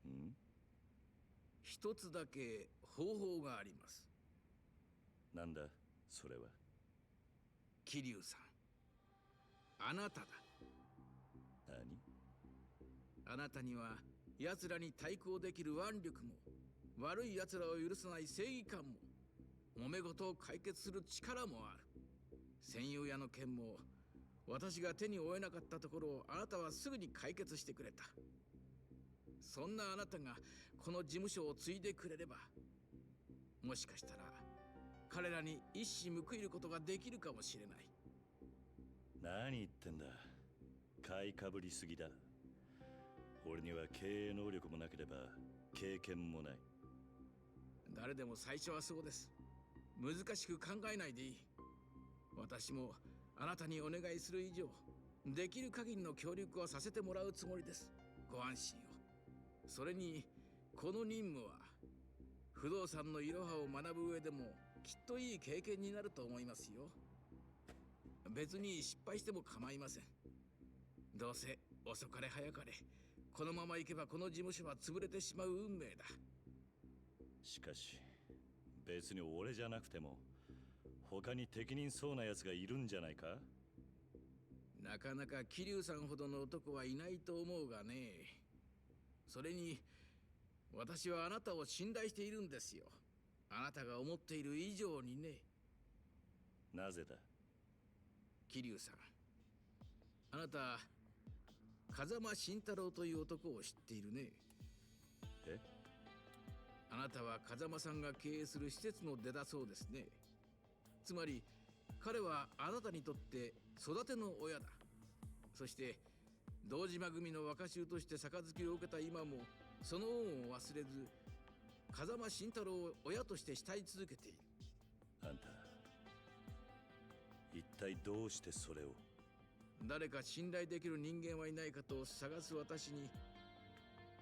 ん？一つだけ方法があります。なんだそれは。桐生さん、あなただ。何？あなたには奴らに対抗できる腕力も、悪い奴らを許さない正義感も、揉め事を解決する力もある。戦友屋の件も私が手に負えなかったところをあなたはすぐに解決してくれた。そんなあなたがこの事務所を継いでくれれば、もしかしたら彼らに一矢報いることができるかもしれない。何言ってんだ。買いかぶりすぎだ。俺には経営能力もなければ経験もない。誰でも最初はそうです。難しく考えないでいい。私もあなたにお願いする以上、できる限りの協力をさせてもらうつもりです。ご安心を。それにこの任務は不動産のいろはを学ぶ上でもきっといい経験になると思いますよ。別に失敗しても構いません。どうせ遅かれ早かれこのまま行けばこの事務所は潰れてしまう運命だ。しかし別に俺じゃなくても他に適任そうな奴がいるんじゃないか。なかなか桐生さんほどの男はいないと思うがね。それに私はあなたを信頼しているんですよ。あなたが思っている以上にね。なぜだ。桐生さん、あなた風間慎太郎という男を知っているね。え？あなたは風間さんが経営する施設の出だそうですね。つまり彼はあなたにとって育ての親だ。そして堂島組の若衆として杯を受けた今もその恩を忘れず、風間慎太郎を親として慕い続けている。あんた一体どうしてそれを。誰か信頼できる人間はいないかと探す私に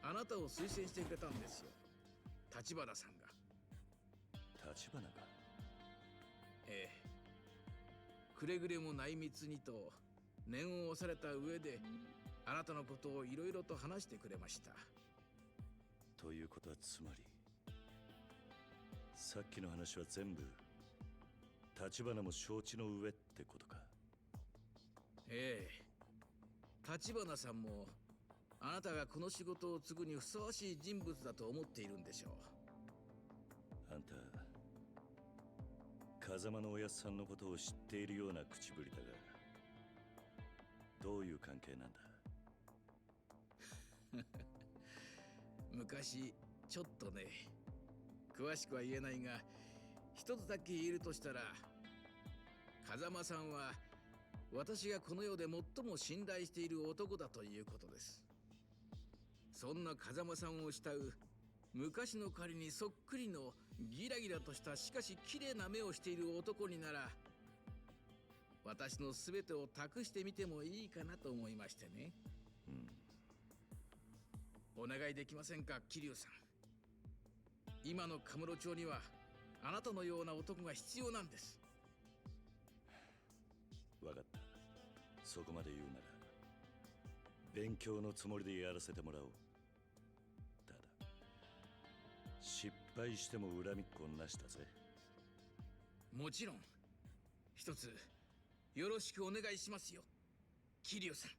あなたを推薦してくれたんですよ、立花さんが。立花が？ええ。くれぐれも内密にと念を押された上であなたのことをいろいろと話してくれました。ということはつまりさっきの話は全部立花も承知の上ってことか。ええ。立花さんもあなたがこの仕事を継ぐにふさわしい人物だと思っているんでしょう。あんた風間のおやっさんのことを知っているような口ぶりだが、どういう関係なんだ。昔ちょっとね、詳しくは言えないが一つだけ言えるとしたら、風間さんは私がこの世で最も信頼している男だということです。そんな風間さんを慕う昔の仮にそっくりのギラギラとしたしかし綺麗な目をしている男になら、私の全てを託してみてもいいかなと思いましてね。お願いできませんか、桐生さん。今のカムロ町にはあなたのような男が必要なんです。わかった。そこまで言うなら勉強のつもりでやらせてもらおう。ただ失敗しても恨みっこなしだぜ。もちろん。一つよろしくお願いしますよ。桐生さん。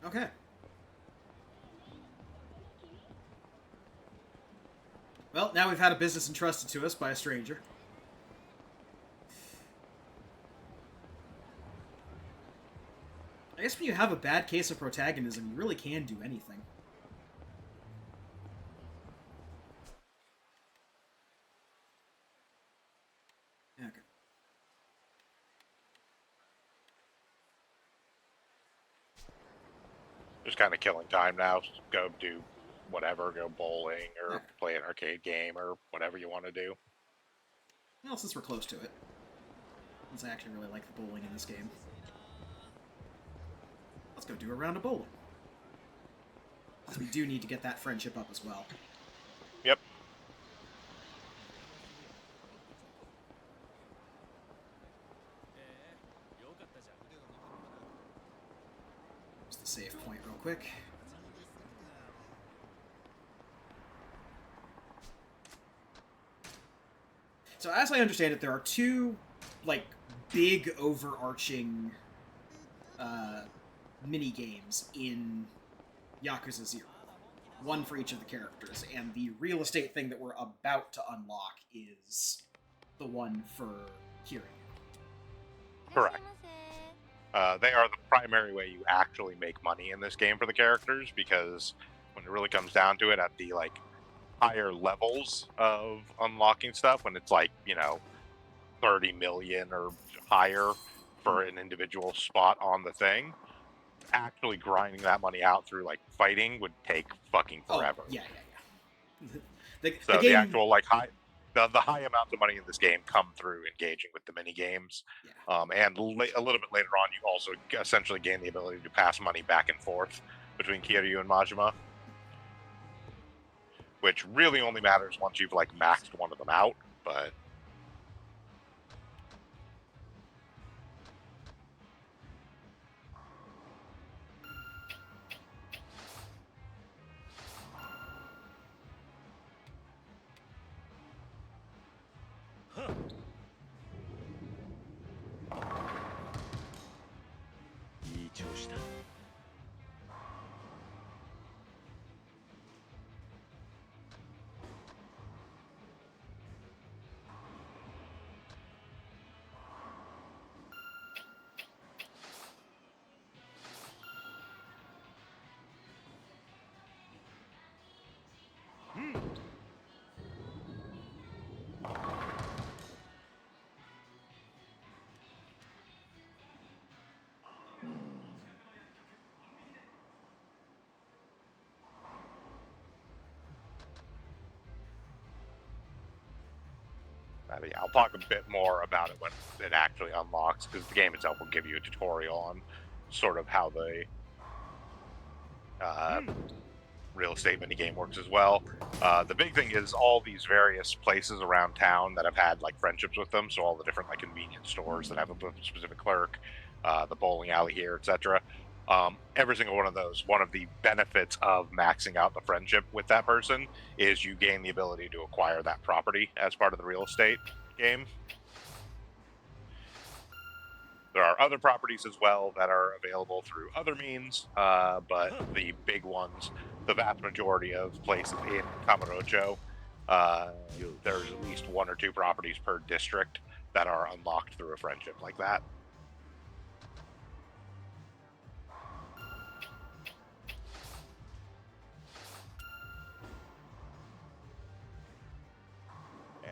Okay. Well, now we've had a business entrusted to us by a stranger. I guess when you have a bad case of protagonism, you really can do anything. Okay. Just kind of killing time now. Go do whatever. Go bowling or play an arcade game or whatever you want to do. Well, since we're close to it. Since I actually really like the bowling in this game. Let's go do a round of bowling. Because we do need to get that friendship up as well. Yep. Just the save point real quick. So as I understand it, there are two, like, big overarching mini games in Yakuza 0. One for each of the characters, and the real estate thing that we're about to unlock is the one for Kiryu. Correct. They are the primary way you actually make money in this game for the characters, because when it really comes down to it, at the like higher levels of unlocking stuff, when it's like, 30 million or higher for an individual spot on the thing, actually grinding that money out through like fighting would take fucking forever. Oh, yeah. The actual like the high amounts of money in this game come through engaging with the mini games. Yeah. And a little bit later on, you also essentially gain the ability to pass money back and forth between Kiryu and Majima, which really only matters once you've like maxed one of them out. But I'll talk a bit more about it when it actually unlocks, because the game itself will give you a tutorial on sort of how the real estate minigame works as well. The big thing is all these various places around town that have had like friendships with them, so all the different like convenience stores that have a specific clerk, the bowling alley here, etc. Every single one of those, one of the benefits of maxing out the friendship with that person is you gain the ability to acquire that property as part of the real estate game. There are other properties as well that are available through other means, but the big ones, the vast majority of places in Kamurocho, there's at least one or two properties per district that are unlocked through a friendship like that.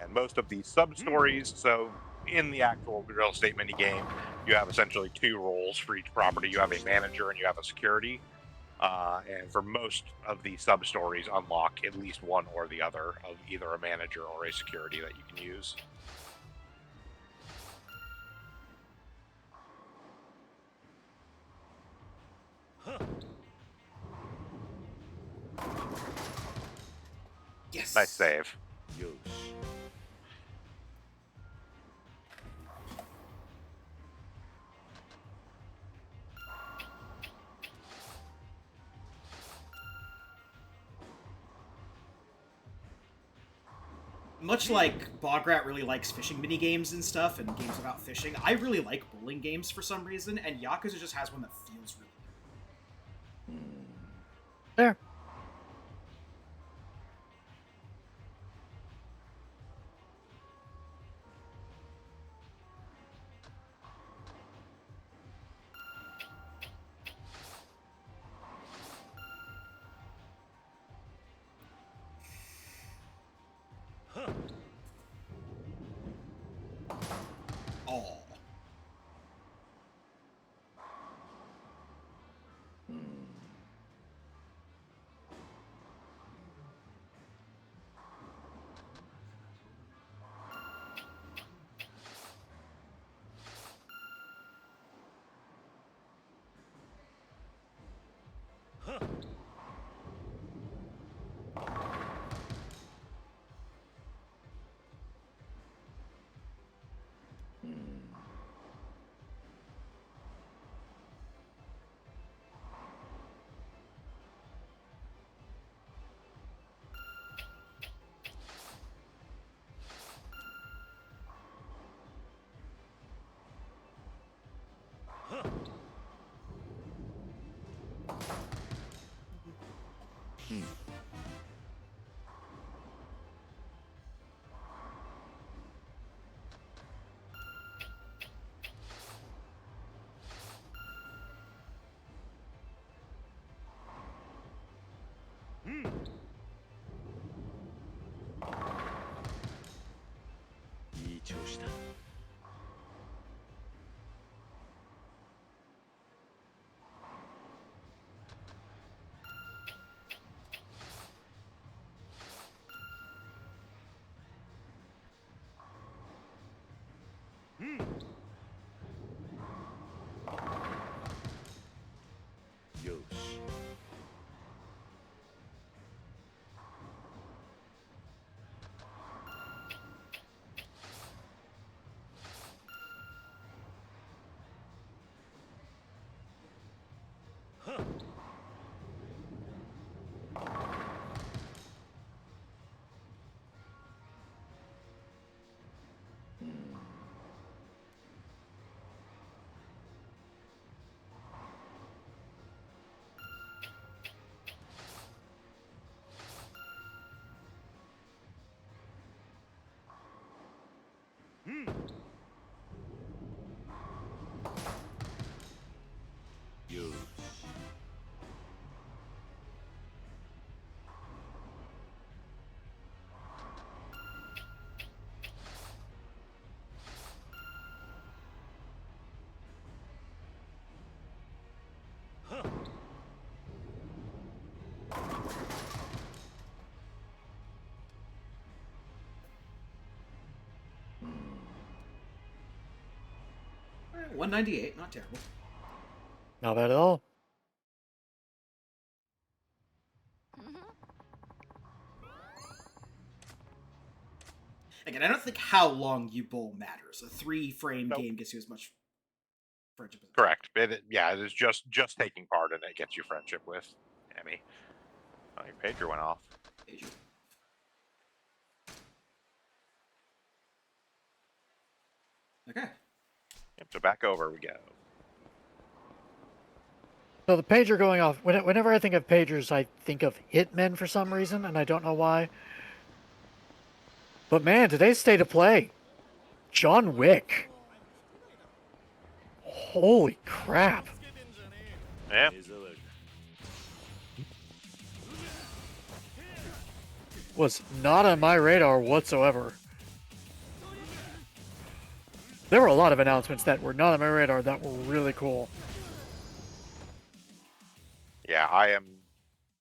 And most of the sub-stories, so in the actual real estate mini game, you have essentially 2 roles for each property. You have a manager and you have a security. And for most of the sub stories, unlock at least one or the other of either a manager or a security that you can use. Yes. Nice save. Much like Bograt really likes fishing mini games and stuff, and games about fishing, I really like bowling games for some reason, and Yakuza just has one that feels really good. There. Oh. Alright, 198, not terrible. Not bad at all. Again, I don't think how long you bowl matters. A 3-frame Nope. game gets you as much friendship as Correct. It is just taking part in it gets you friendship with Emmy. Oh, your pager went off. Pager. Okay. Yep, so back over we go. So the pager going off, whenever I think of pagers, I think of hitmen for some reason, and I don't know why. But man, today's state of play, John Wick. Holy crap. Yeah. Was not on my radar whatsoever. There were a lot of announcements that were not on my radar that were really cool. Yeah, I am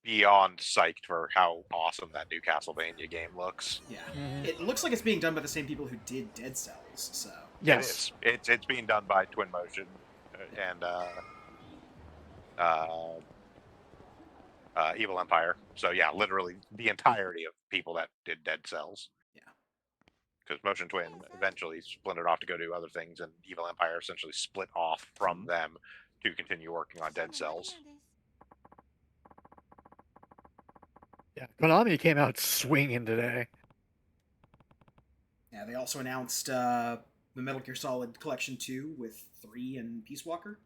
beyond psyched for how awesome that new Castlevania game looks. Yeah. Mhm. It looks like it's being done by the same people who did Dead Cells, so... Yes. It is. It's being done by Twin Motion and Evil Empire. So yeah, literally the entirety of people that did Dead Cells. Yeah. Because Motion Twin eventually splintered off to go do other things, and Evil Empire essentially split off from them to continue working on Dead Cells. Yeah. Konami came out swinging today. Yeah, they also announced the Metal Gear Solid Collection 2 with 3 and Peace Walker.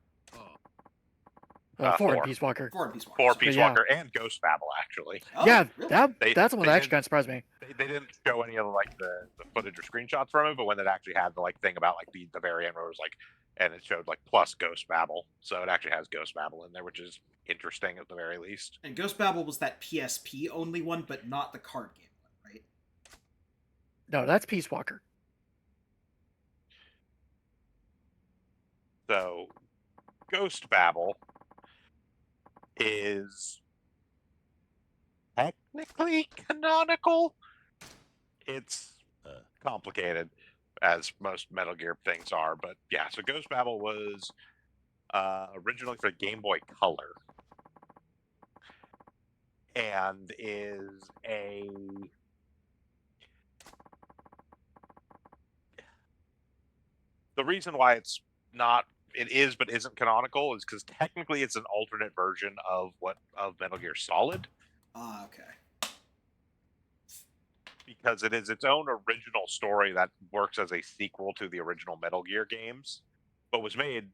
4 and Four. Peace Walker. 4 and Peace Walker. 4 sorry. Peace yeah. Walker and Ghost Babel, actually. Oh, Yeah, really? that's the one they that actually didn't- kind of surprised me. They didn't show any of the footage or screenshots from it, but when it actually had the thing about the very end where it was and it showed plus Ghost Babel, so it actually has Ghost Babel in there, which is interesting at the very least. And Ghost Babel was that PSP only one, but not the card game one, right? No, that's Peace Walker. So, Ghost Babel is technically canonical. It's complicated, as most Metal Gear things are, but yeah. So Ghost Babel was originally for Game Boy Color, and is the reason why it is but isn't canonical is because technically it's an alternate version of Metal Gear Solid. Ah, okay. Because it is its own original story that works as a sequel to the original Metal Gear games, but was made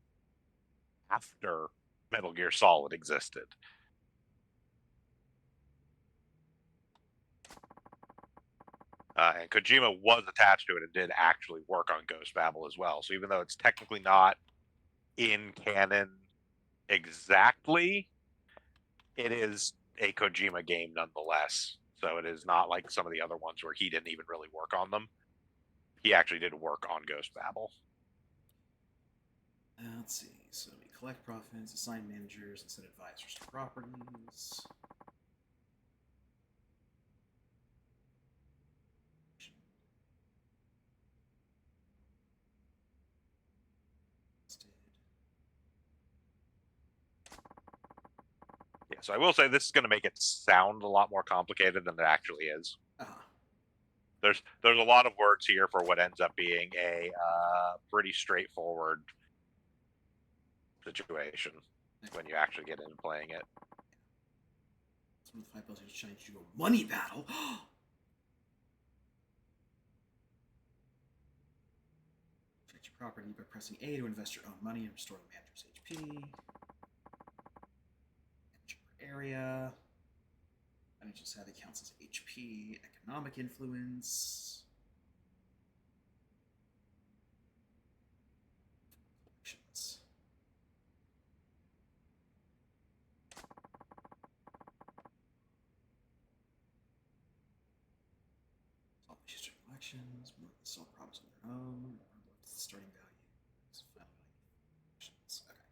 after Metal Gear Solid existed. And Kojima was attached to it and did actually work on Ghost Babel as well. So even though it's technically not in canon exactly, it is a Kojima game nonetheless. So it is not like some of the other ones where he didn't even really work on them. He actually did work on Ghost Babel. Let's see. So we collect profits, assign managers, and send advisors to properties. Yeah, so I will say this is going to make it sound a lot more complicated than it actually is. Uh-huh. There's a lot of words here for what ends up being a pretty straightforward situation when you actually get into playing it. Some of the 5 bills are trying to do a money battle. Check your property by pressing A to invest your own money and restore the manager's HP. Manage your area. Manages how that counts as HP. Economic influence. Actions. Solve issues during elections. Solve problems on their own. What's the starting value? Final value. Actions. Okay.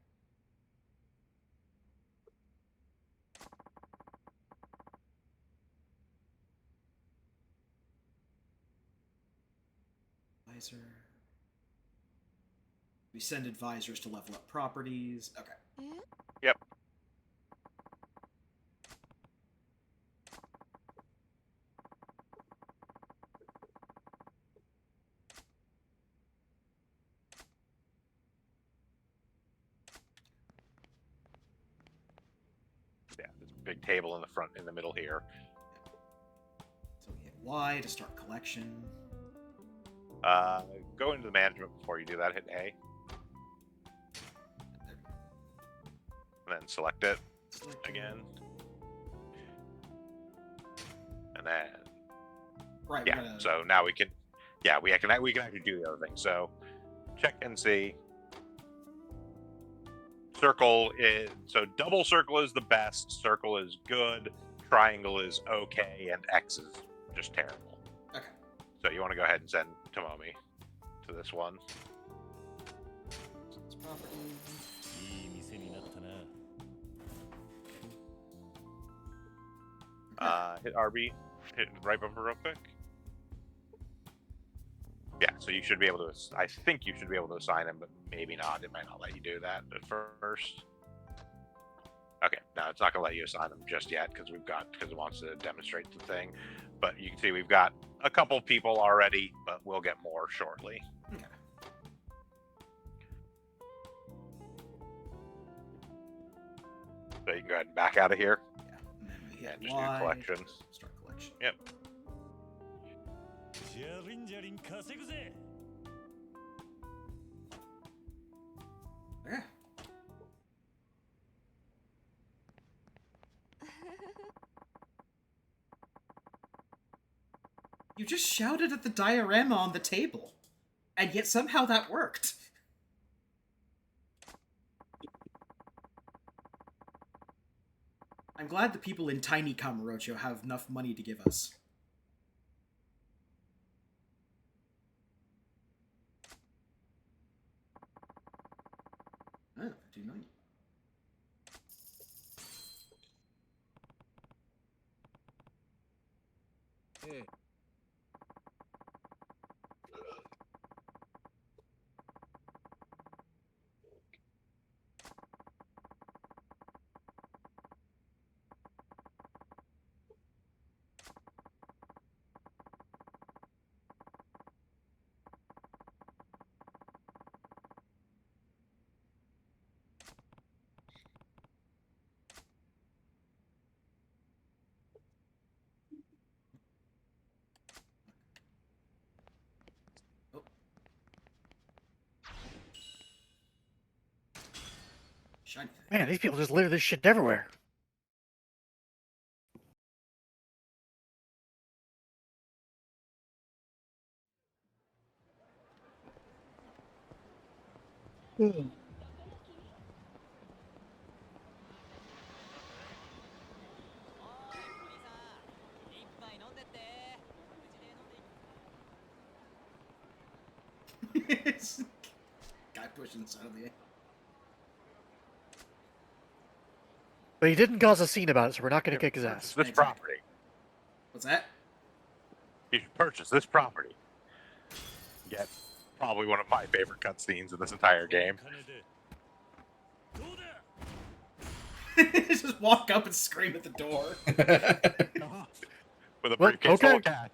Advisor. We send advisors to level up properties. Okay. Yep. Yeah, this big table in the middle here. So we hit Y to start collection. Go into the management before you do that. Hit A, and then select it again, and then Right. yeah. So now we can actually do the other thing. So check and see. Circle is double circle is the best. Circle is good. Triangle is okay, and X is just terrible. Okay. So you want to go ahead and send Tomomi to this one. いい店になったな。Hit RB. Hit right bumper real quick. Yeah, so you should be able to. I think you should be able to assign him, but maybe not. It might not let you do that at first. Okay, no, it's not gonna let you assign him just yet because it wants to demonstrate the thing. But you can see we've got a couple people already, but we'll get more shortly. Okay. So you can go ahead and back out of here. Yeah. And then we hit And just Y. do collection. Start collection. Yep. ジャリンジャリン稼ぐぜ。 Okay. You just shouted at the diorama on the table, and yet somehow that worked. I'm glad the people in Tiny Kamurocho have enough money to give us. Oh, 15 million. Hey. Shiny thing. Man, these people just litter this shit everywhere. Hmm. 一杯飲んでってうちで飲んでいく Guy pushing suddenly. But he didn't cause a scene about it, so we're not going to kick his ass. This property. What's that? You should purchase this property. Get probably one of my favorite cutscenes in this entire game. 金で。どうだ。 Just walk up and scream at the door. With a What? briefcase full Okay. of cash.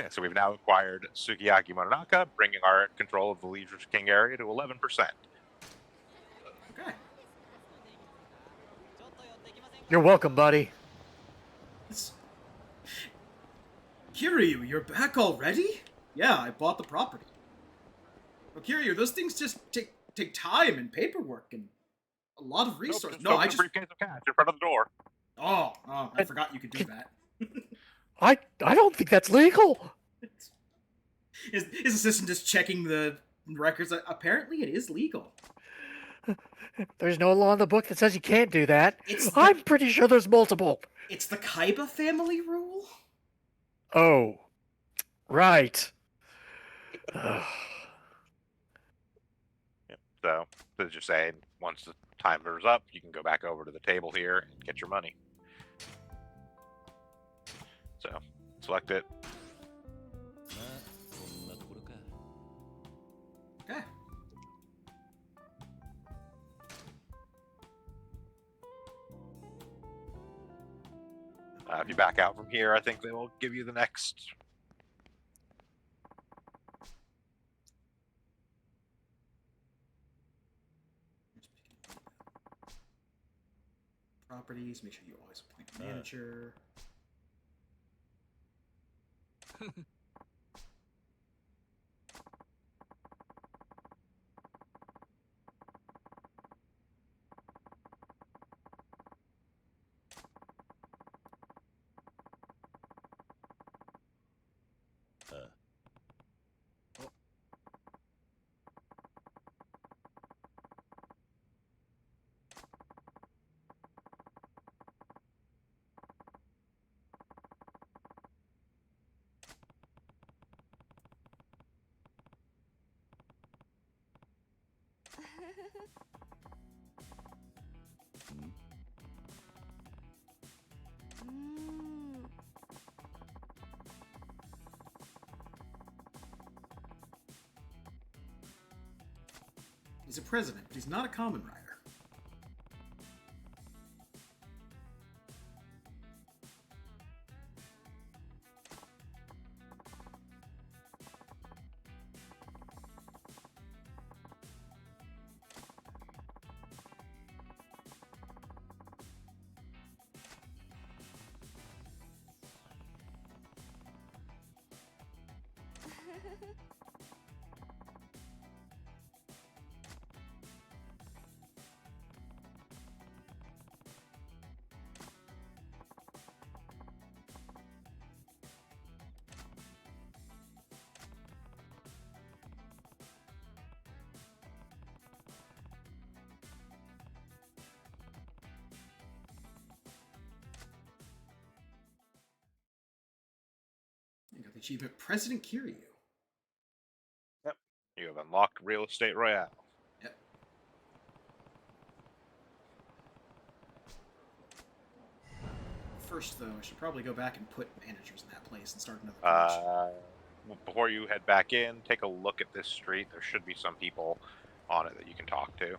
Yeah, so we've now acquired Sukiyaki Mononaka, bringing our control of the Liege King area to 11%. Okay. You're welcome, buddy. Kiryu, you're back already? Yeah, I bought the property. Well, Kiryu, those things just take time and paperwork and a lot of resources. Nope, No, I open just... a briefcase of cash in front of the door. Oh, I forgot you could do that. I don't think that's legal. His assistant just checking the records. Apparently, it is legal. There's no law in the book that says you can't do that. It's I'm pretty sure there's multiple. It's the Kaiba family rule? Oh. Right. Ugh. Yep. So, as you're saying, once the timer's up, you can go back over to the table here and get your money. So, select it. まあこんなところか。 Okay. If you back out from here, I think they will give you the next. Properties, make sure you always appoint a manager. He's a president, but he's not a common rider. You got the achievement President Kiryu. Yep. You have unlocked Real Estate Royale. Yep. First, though, I should probably go back and put managers in that place and start another commission. Before you head back in, take a look at this street. There should be some people on it that you can talk to.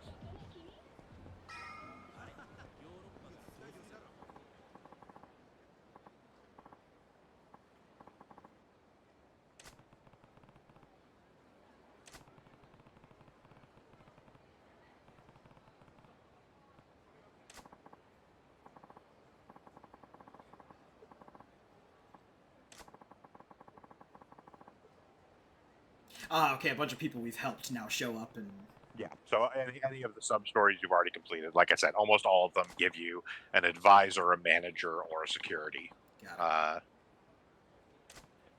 Okay, a bunch of people we've helped now show up and... Yeah, so any of the sub-stories you've already completed, like I said, almost all of them give you an advisor, a manager, or a security. Got it.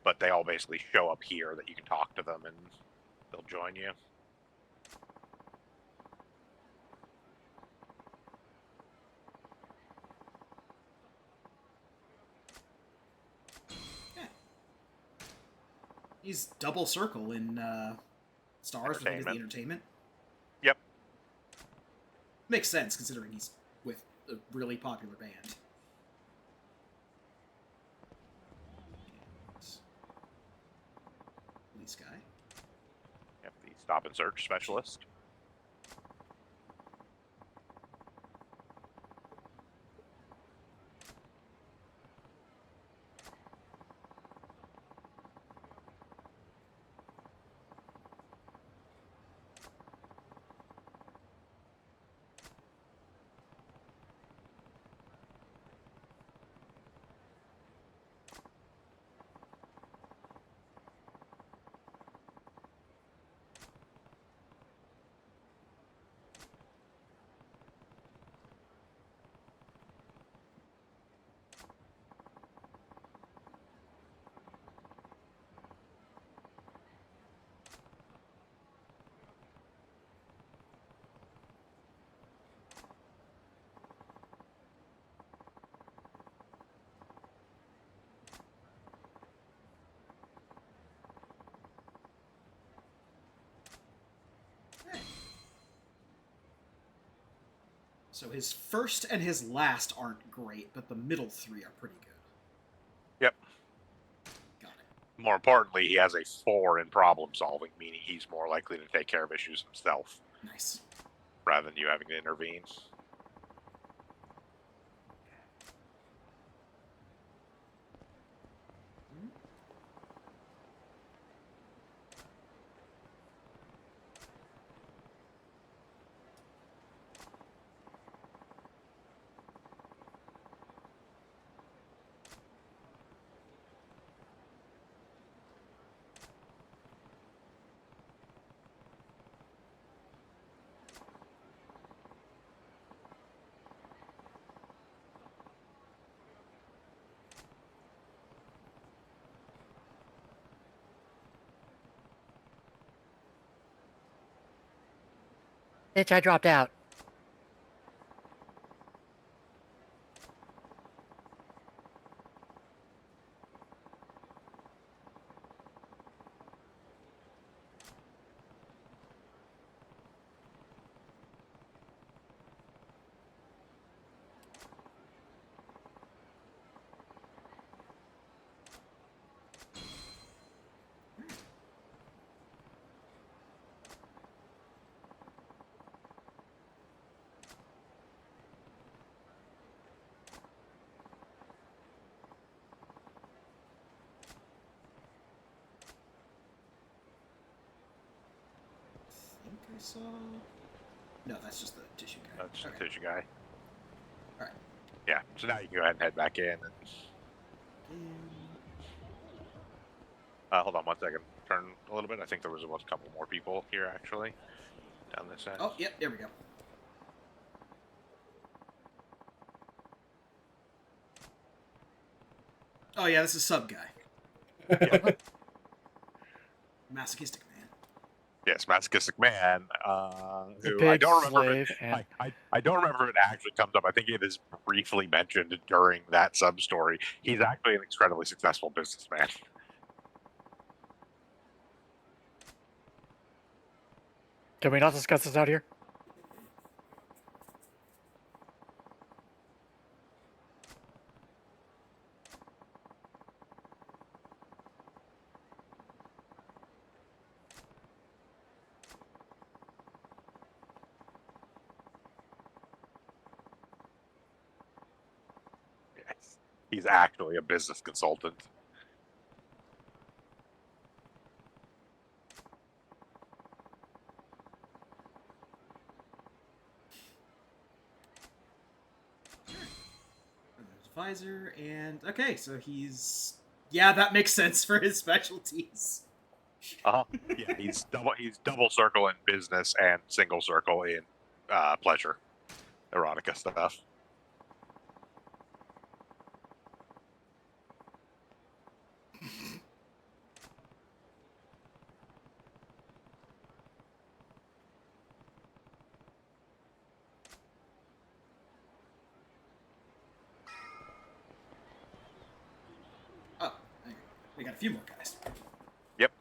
But they all basically show up here that you can talk to them and they'll join you. He's double circle in Stars with the entertainment. Yep. Makes sense considering he's with a really popular band. Police guy. Yep, the stop and search specialist. So his first and his last aren't great, but the middle three are pretty good. Yep. Got it. More importantly, he has a 4 in problem solving, meaning he's more likely to take care of issues himself. Nice. Rather than you having to intervene. Bitch, I dropped out. I saw. No, that's just the tissue guy. That's Okay. the tissue guy. All right. Yeah. So now you can go ahead and head back in. And, hold on 1 second. Turn a little bit. I think there was a couple more people here actually down this end. Oh, yep. There we go. Oh yeah, this is sub guy. Yeah. Masochistic man. Yes, masochistic man. The Who big I don't remember. slave and I don't remember if it actually comes up. I think it is briefly mentioned during that sub story. He's actually an incredibly successful businessman. can we not discuss this out here? Yes. He's actually a business consultant. Advisor and okay, so he's that makes sense for his specialties. Yeah, he's double circle in business and single circle in pleasure, erotica stuff. Oh, we got a few more guys. Yep.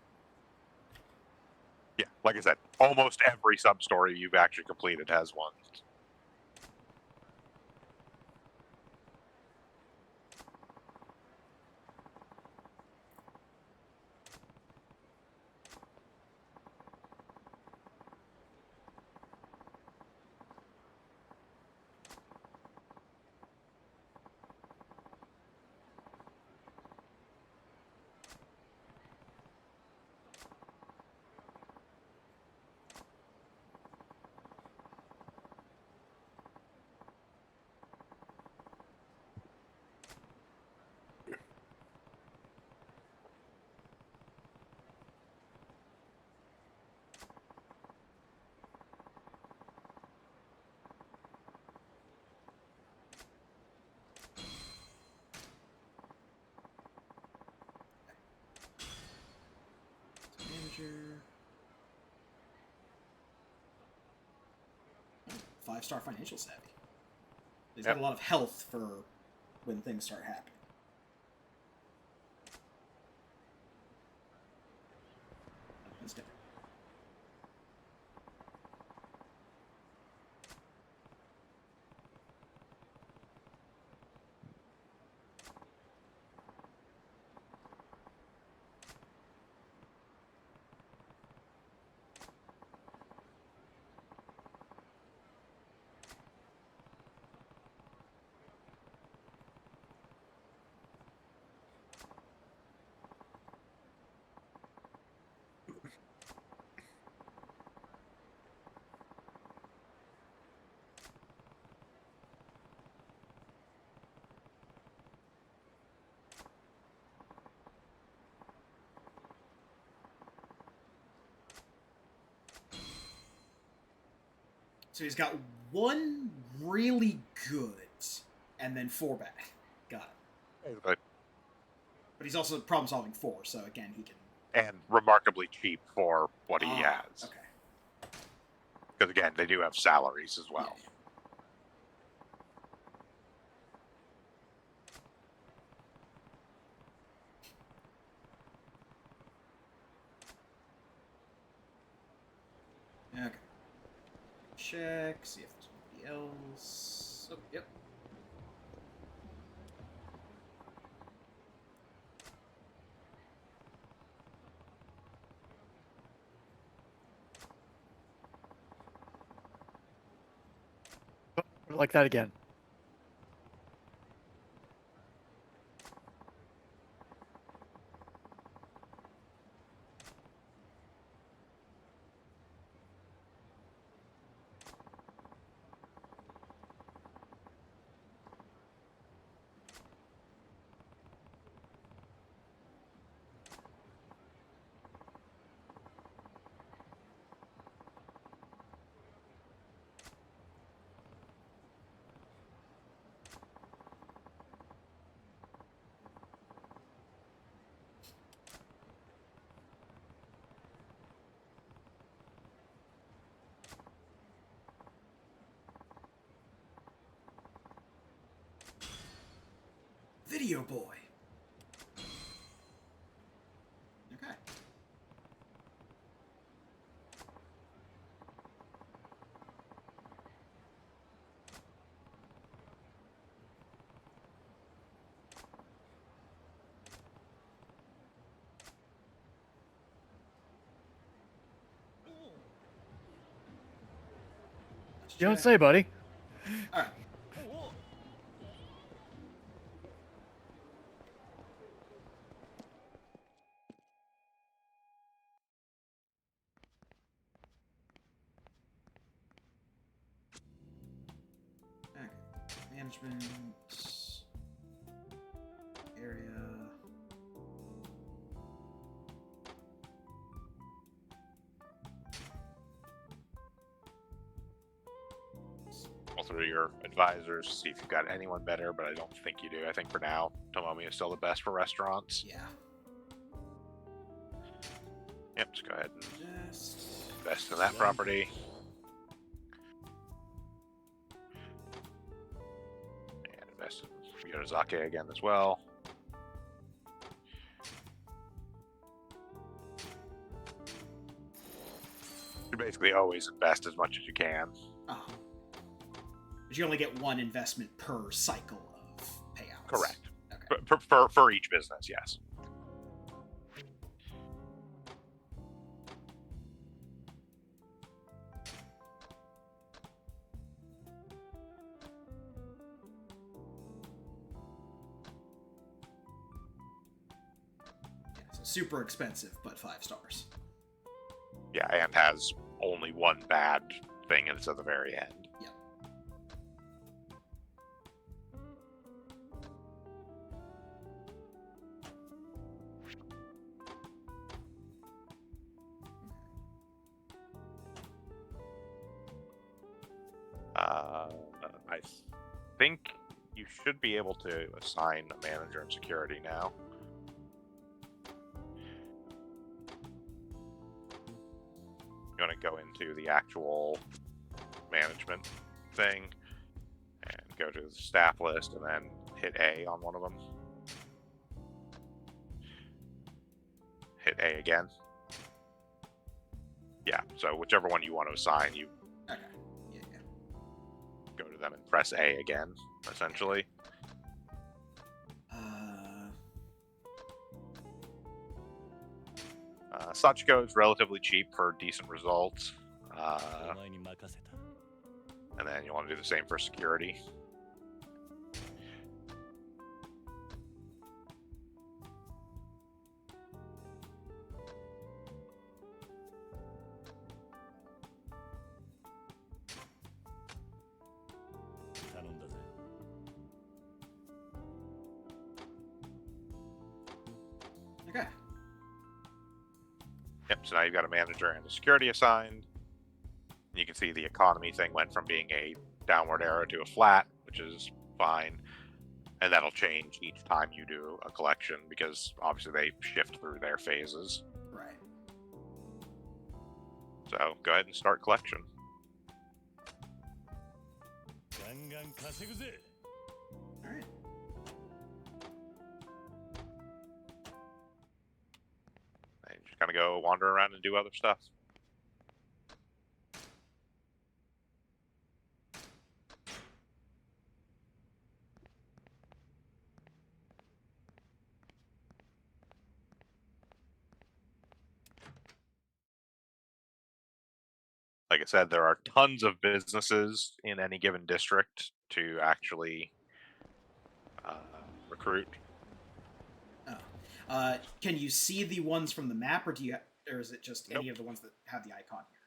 Yeah, like I said, almost every sub story you've actually completed has one. Manager. 5-star financial savvy. He's got a lot of health for when things start happening. Let's go. So he's got one really good, and then 4 bad. Got it. But But he's also problem-solving 4, so again, he can... and remarkably cheap for what he has. Okay. Because again, they do have salaries as well. Okay. Check, see if there's anybody else. Oh, yep. Like that again. video boy. Okay. You don't say, buddy. All right. Okay. Management area. Go through your advisors, see if you've got anyone better, but I don't think you do. I think for now, Tomomi is still the best for restaurants. Yeah. Yep, just go ahead and Just invest in that property. And invest in Yotazake again as well. You basically always invest as much as you can. oh. But you only get one investment per cycle of payouts. Correct. Okay. For each business, yes. Yeah, so super expensive, but 5 stars. Yeah, and has only one bad thing, and it's at the very end. Yeah. I think you should be able to assign a manager and security now. You want to go into the actual management thing and go to the staff list and then hit A on one of them. Hit A again. Yeah, so whichever one you want to assign, you Okay. Yeah, yeah. go to them and press A again, essentially. Sachiko is relatively cheap for decent results. And then you want to do the same for security. Okay. Yep, so now you've got a manager and a security assigned. You can see the economy thing went from being a downward arrow to a flat, which is fine. And that'll change each time you do a collection because obviously they shift through their phases. Right. So go ahead and start collection. All right. And just kind of go wander around and do other stuff. Like I said, there are tons of businesses in any given district to actually recruit. Oh. Can you see the ones from the map, or do you, or is it just Nope. any of the ones that have the icon here?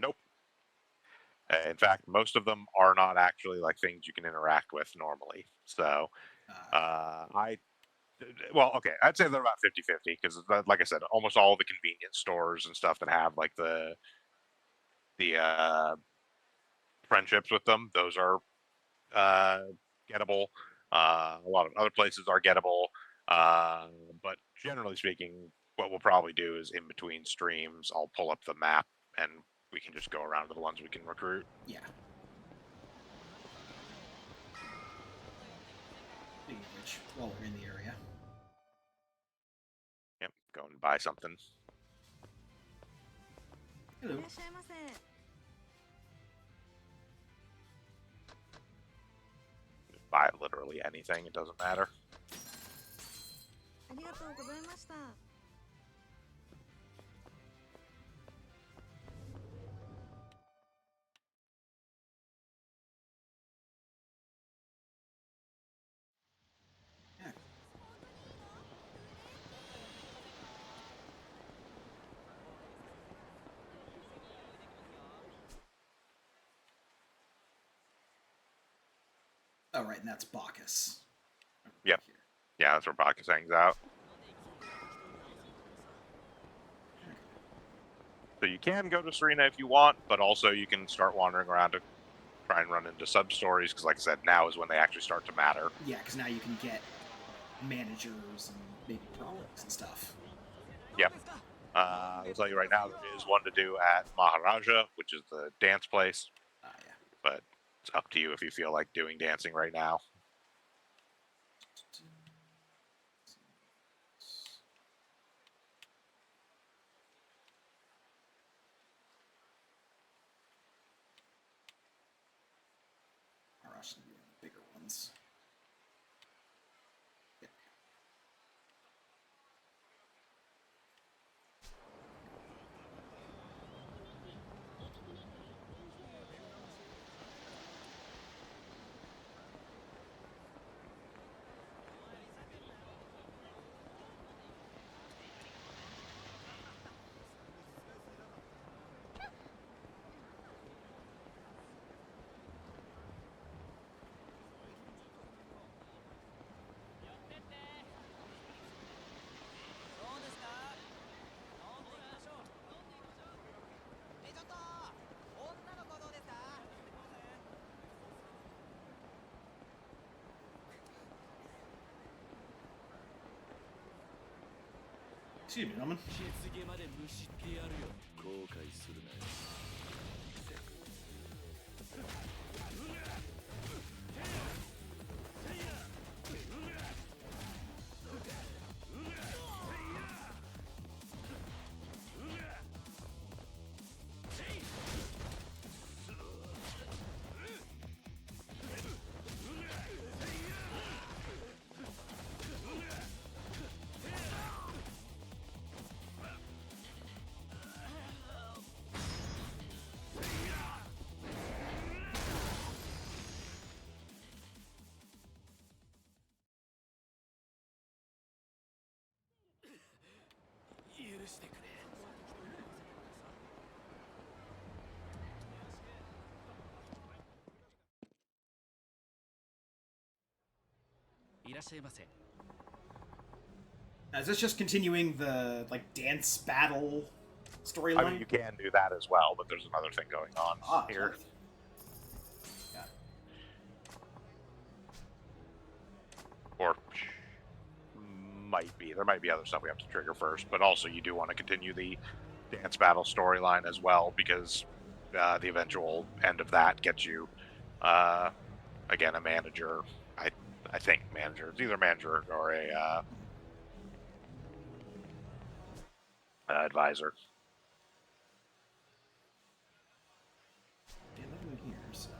Nope. In fact, most of them are not actually like things you can interact with normally. So, well, okay, I'd say they're about 50-50 because, like I said, almost all the convenience stores and stuff that have like the friendships with them, those are gettable. A lot of other places are gettable, but generally speaking, what we'll probably do is in between streams, I'll pull up the map and we can just go around to the ones we can recruit. Yeah. much while we're in the area. Yep, go and buy something. Hello. いらっしゃいませ。Buy literally anything, it doesn't matter. ありがとうございました。Yeah. Oh, right, and that's Bacchus. Yep. Here. Yeah, that's where Bacchus hangs out. So you can go to Serena if you want, but also you can start wandering around to try and run into sub-stories, because like I said, now is when they actually start to matter. Yeah, because now you can get managers and maybe products and stuff. Yep. I'll tell you right now, there is one to do at Maharaja, which is the dance place. Yeah. But it's up to you if you feel like doing dancing right now. Rush the bigger ones. Yep. Excuse me, gentlemen. 後悔するなよ。許してくれ。いらっしゃいませ。 Is this just continuing the dance battle storyline? I mean, you can do that as well, but there's another thing going on here. Right. Got it. Or there might be other stuff we have to trigger first, but also you do want to continue the dance battle storyline as well, because the eventual end of that gets you again a manager. I think manager. It's either a manager or a advisor. Yeah, nothing here, so.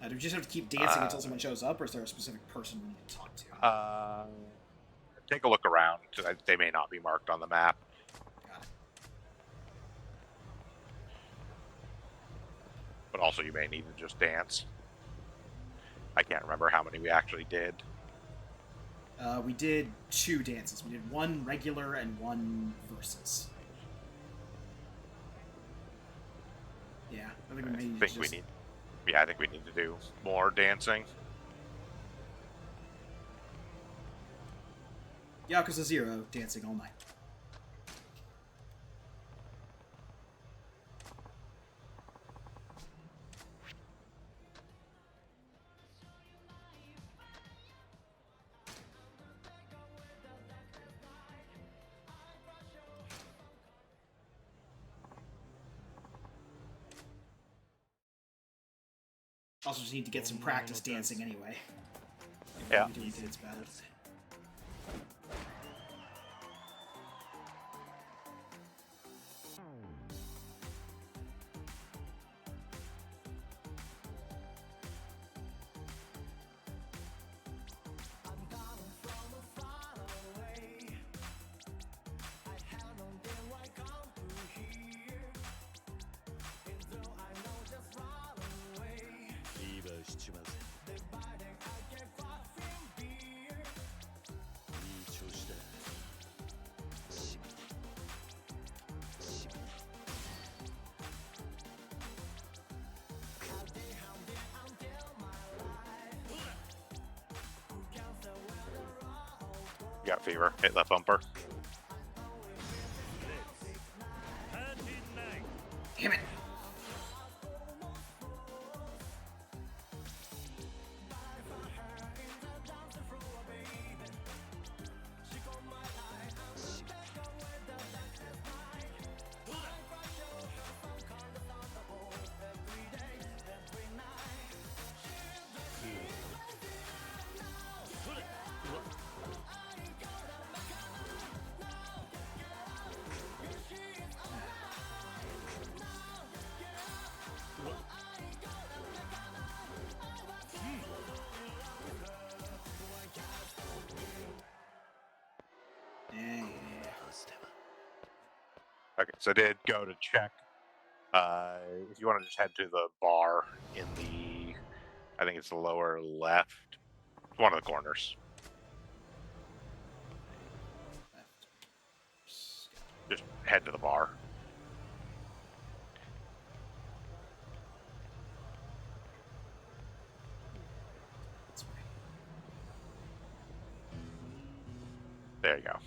Do we just have to keep dancing until someone shows up, or is there a specific person we need to talk to? Take a look around. They may not be marked on the map. Got it. But also you may need to just dance. I can't remember how many we actually did. We did 2 dances. We did 1 regular and 1 versus. Yeah, I think we may need to just... I think we need to do more dancing. Yakuza 0, dancing all night. Also, just need to get some practice dancing anyway. Yeah. Doing dance battles. Got fever. Hit left bumper. Damn it! Okay, so I did go to check. If you want to just head to the bar in the, I think it's the lower left, one of the corners. Just head to the bar. There you go.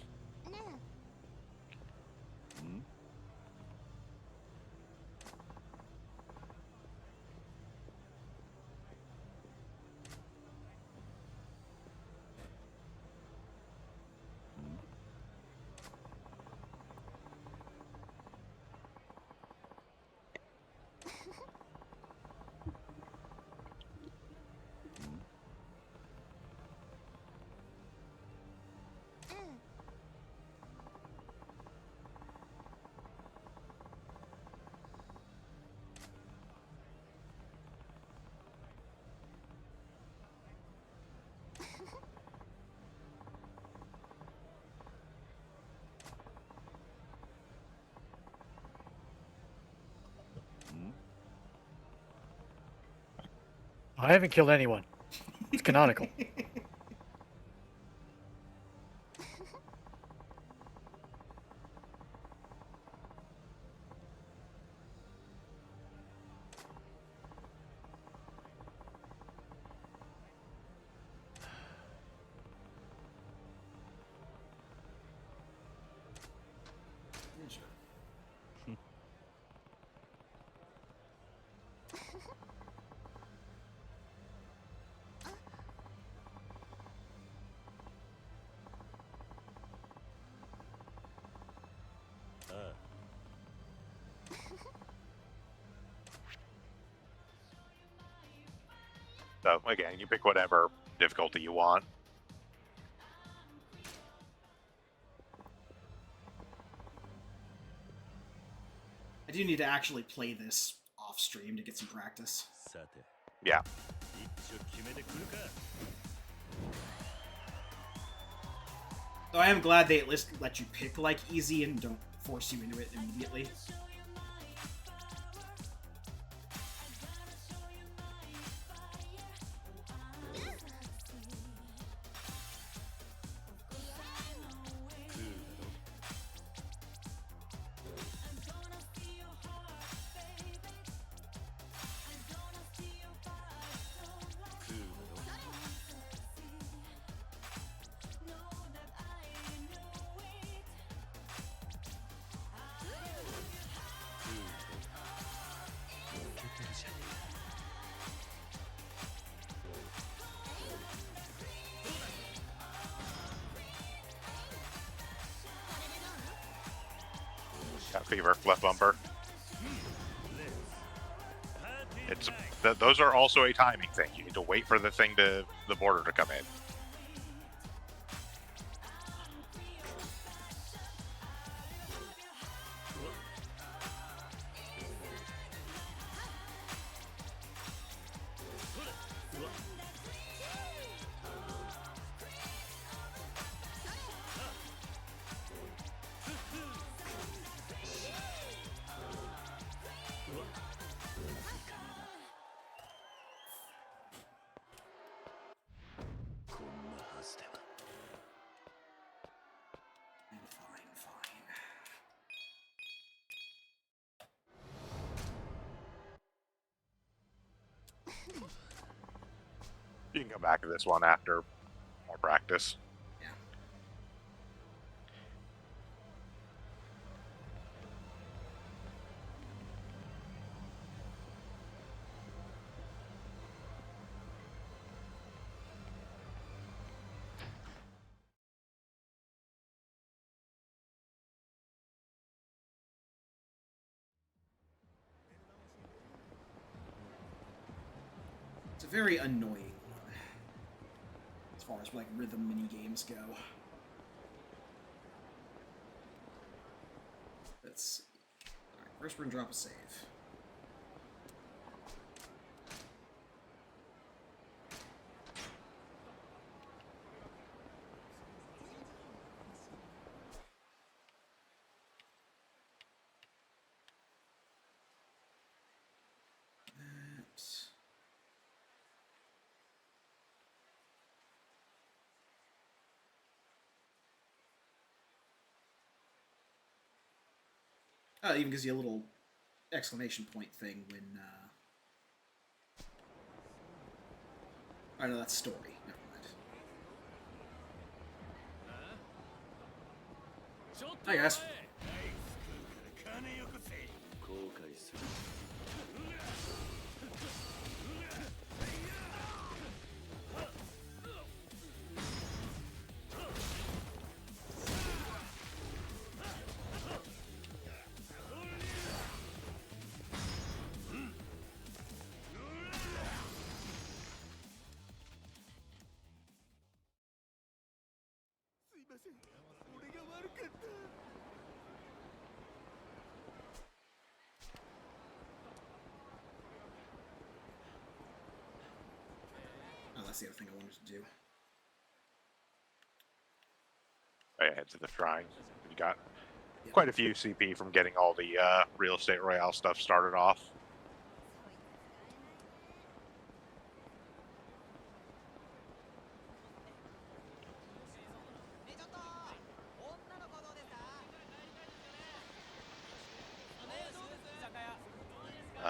I haven't killed anyone. It's canonical. So again, you pick whatever difficulty you want. I do need to actually play this off stream to get some practice. Yeah. Though I am glad they at least let you pick like easy and don't force you into it immediately. Got fever. Left bumper. It's those are also a timing thing. You need to wait for the border to come in. Fine. You can go back to this one after more practice. Yeah. It's a very annoying one, as far as like rhythm mini games go. Let's see. All right, first we're gonna drop a save. Even gives you a little exclamation point thing when. Oh no, that's story. Never mind. Hi guys. Oh, that's the other thing I wanted to do. Head to the shrine. You got quite a few CP from getting all the real estate royale stuff started off.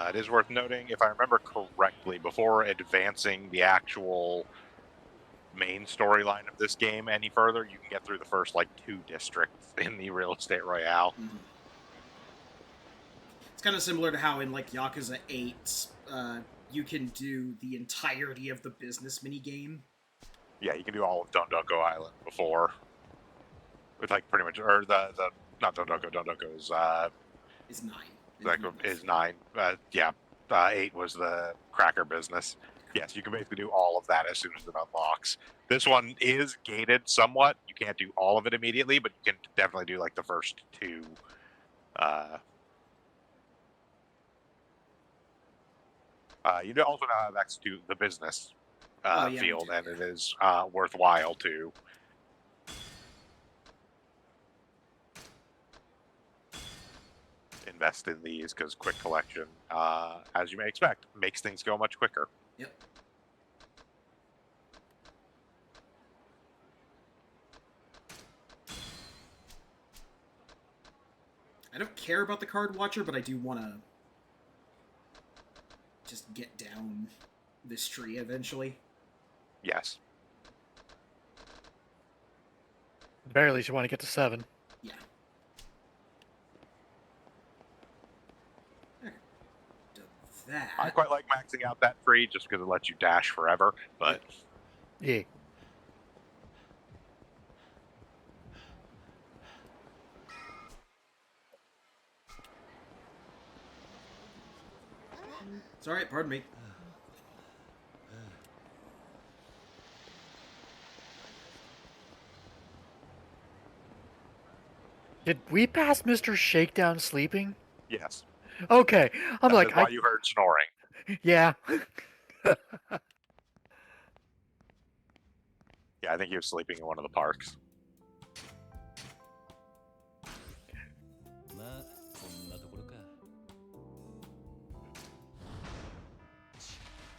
It is worth noting, if I remember correctly, before advancing the actual main storyline of this game any further, you can get through the first, like, 2 districts in the Real Estate Royale. Mm-hmm. It's kind of similar to how in, like, Yakuza 8, you can do the entirety of the business minigame. Yeah, you can do all of Dondoko Island before. With, like, pretty much, or not Dondoko, Dondoko is 9. Is 9. Yeah, 8 was the cracker business. Yes, you can basically do all of that as soon as it unlocks. This one is gated somewhat. You can't do all of it immediately, but you can definitely do like the first 2. You also now have access to the business field, and it is worthwhile to invest in these because quick collection, as you may expect, makes things go much quicker. Yep. I don't care about the card watcher, but I do want to just get down this tree eventually. Yes. Barely, you want to get to 7. Yeah. That. I quite like maxing out that tree just because it lets you dash forever, but... Yeah. It's alright, pardon me. Did we pass Mr. Shakedown sleeping? Yes. Okay, I'm That like, is why you heard snoring. yeah. Yeah, I think he was sleeping in one of the parks. まあこんなところか。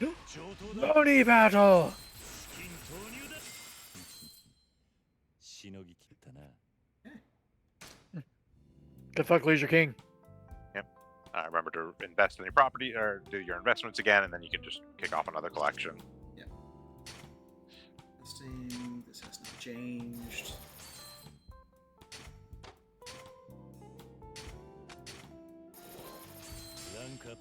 上等だ。 Money battle. 資金投入だ。しのぎきったな。 Good fuck, Leisure King. Remember to invest in your property or do your investments again, and then you can just kick off another collection. This has not changed. Rank up.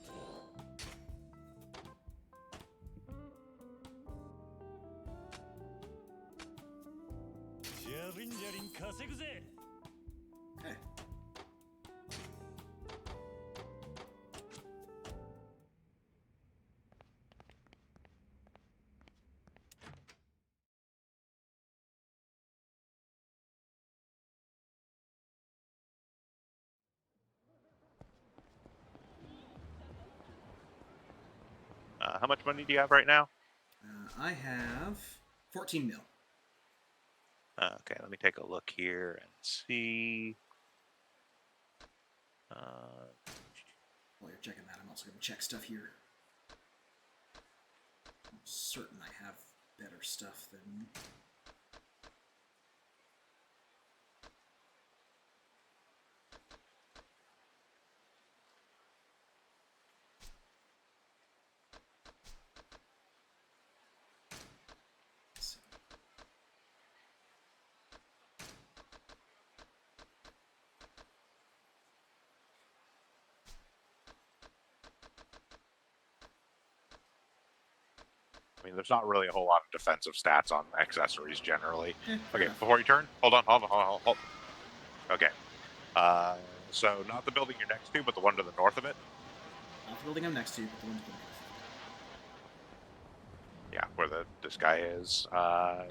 Jarin jarin 稼ぐぜ。 Okay. How much money do you have right now? I have 14 mil. Okay, let me take a look here and see. While you're checking that, I'm also going to check stuff here. I'm certain I have better stuff than... I mean, there's not really a whole lot of defensive stats on accessories generally. fair Okay, enough. before you turn, hold on. Okay. So not the building you're next to, but the one to the north of it. Not the building I'm next to, but the one to the north. Yeah, where this guy is.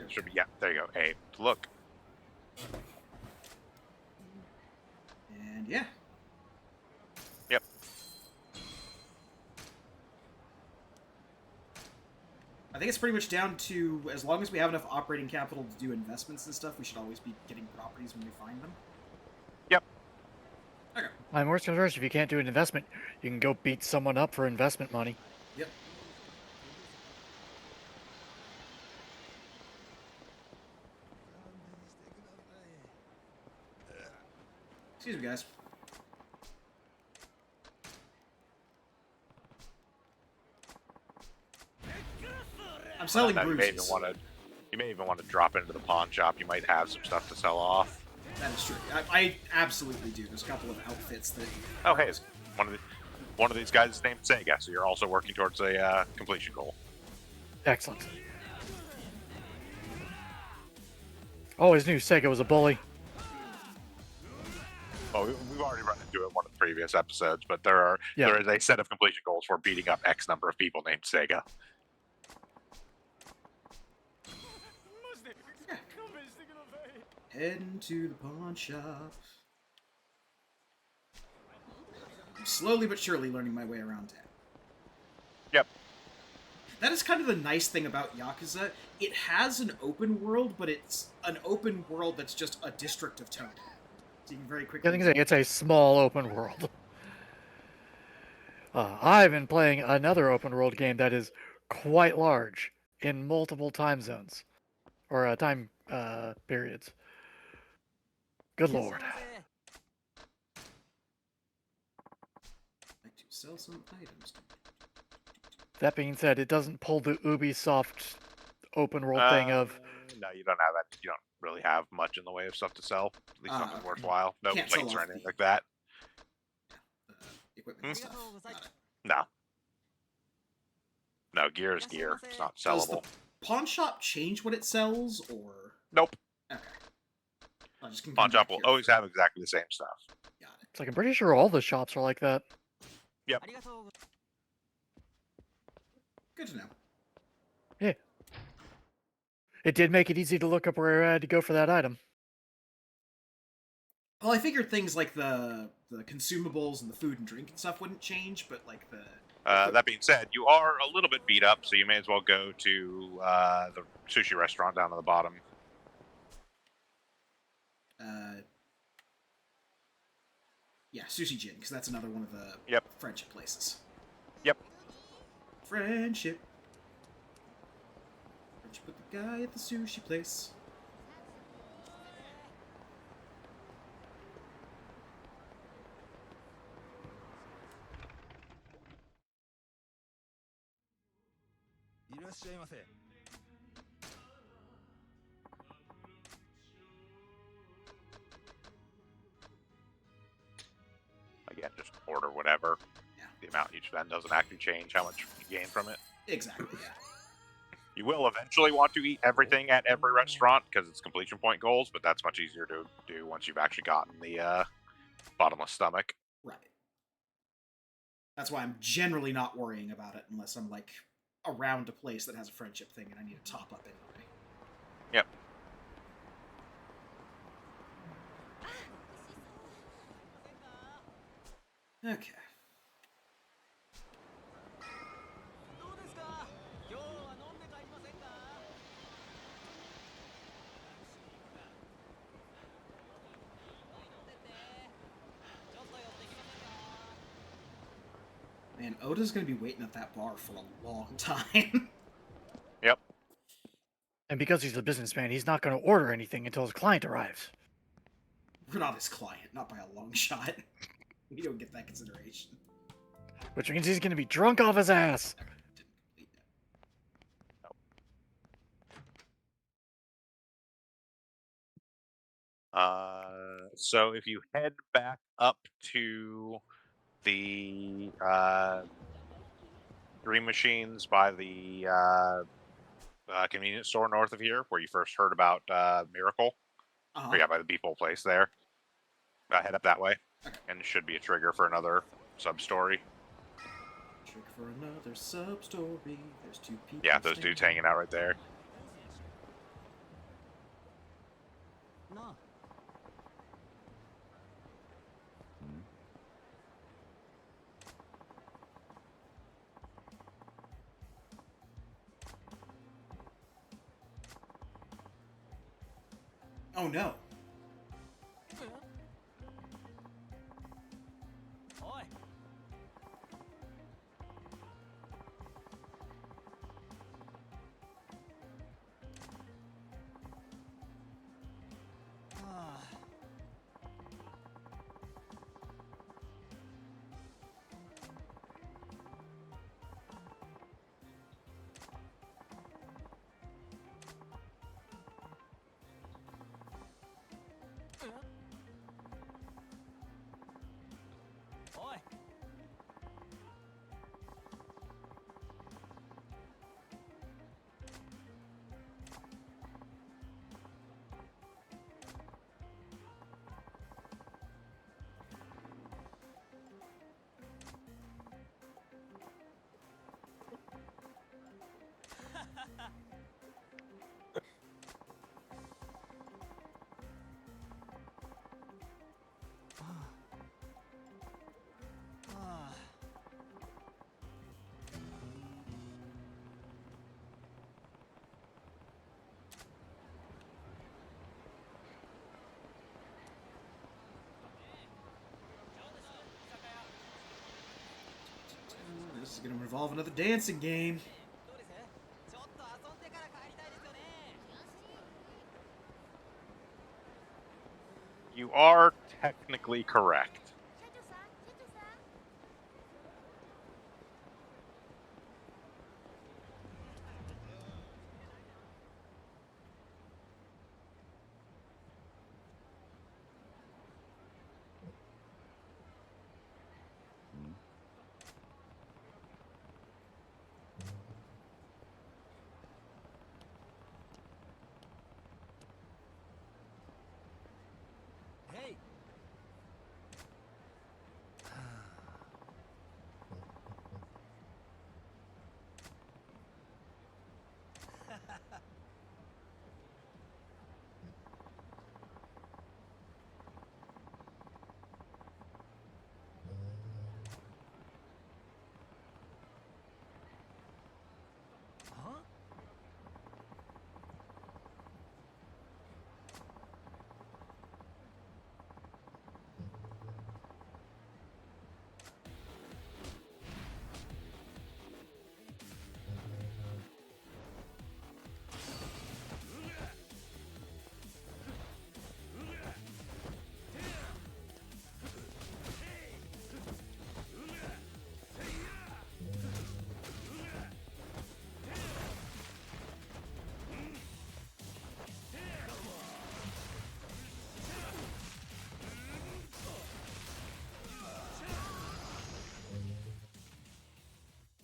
Should be, yeah, there you go. Hey, look. And yeah. Yep. I think it's pretty much down to, as long as we have enough operating capital to do investments and stuff, we should always be getting properties when we find them. Yep. Okay. I'm worst comes to worst, if you can't do an investment, you can go beat someone up for investment money. Yep. Excuse me, guys. I'm selling You may bruises. even want to drop into the pawn shop. You might have some stuff to sell off. That is true. I absolutely do. There's a couple of outfits that... Oh, hey, one of these guys is named Sega, so you're also working towards a completion goal. Excellent. Always knew Sega was a bully. Well, we've already run into it in one of the previous episodes, but there is a set of completion goals for beating up X number of people named Sega. Heading to the pawn shop. I'm slowly but surely learning my way around town. Yep. That is kind of the nice thing about Yakuza. It has an open world, but it's an open world that's just a district of Tokyo. So you can very quickly... I think it's a small open world. I've been playing another open world game that is quite large in multiple time zones. Or time periods. Good lord. I'd like to sell some items. That being said, it doesn't pull the Ubisoft open world thing of... No, you don't have that. You don't really have much in the way of stuff to sell. At least something worthwhile. No Can't plates sell or off anything the- like that. Equipment and stuff. Got it. No. No, gear is gear. It's not Does the sellable. pawn shop change what it sells, or... Nope. Okay. I just can Pawn come shop back will here. always have exactly the same stuff. Got it. It's like, I'm pretty sure all the shops are like that. Yep. Good to know. Yeah. It did make it easy to look up where I had to go for that item. Well, I figured things like the consumables and the food and drink and stuff wouldn't change, but like the That being said, you are a little bit beat up, so you may as well go to the sushi restaurant down at the bottom. Yeah, Sushi Jin, because that's another one of the friendship places. Yep. Friendship. Friendship with the guy at the sushi place. Again, just order whatever. Yeah. The amount you spend doesn't actually change how much you gain from it. Exactly, yeah. You will eventually want to eat everything at every restaurant because it's completion point goals, but that's much easier to do once you've actually gotten the bottomless stomach. Right. That's why I'm generally not worrying about it unless I'm like around a place that has a friendship thing and I need to top up anyway. Yep. Okay. Man, Oda's gonna be waiting at that bar for a long time. Yep. And because he's a businessman, he's not going to order anything until his client arrives. We're not his client, not by a long shot. We don't get that consideration. Which means he's going to be drunk off his ass. So if you head back up to the Dream Machines by the convenience store north of here, where you first heard about Miracle, or yeah, by the Beefle place there, head up that way, and it should be a trigger for another sub-story. Trigger for another sub-story. There's two people. Yeah, those dudes hanging out right there. No. Oh no. Oi. Oi. This is gonna involve another dancing game. You are technically correct. Hey.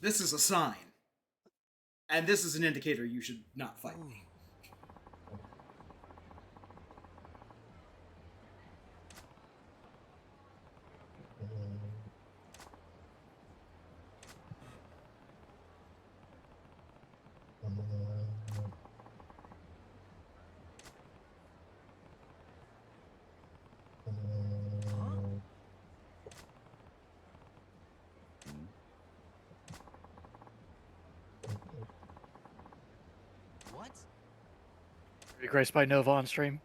This is a sign. And this is an indicator you should not fight me. What? Are you graced by Nova on stream?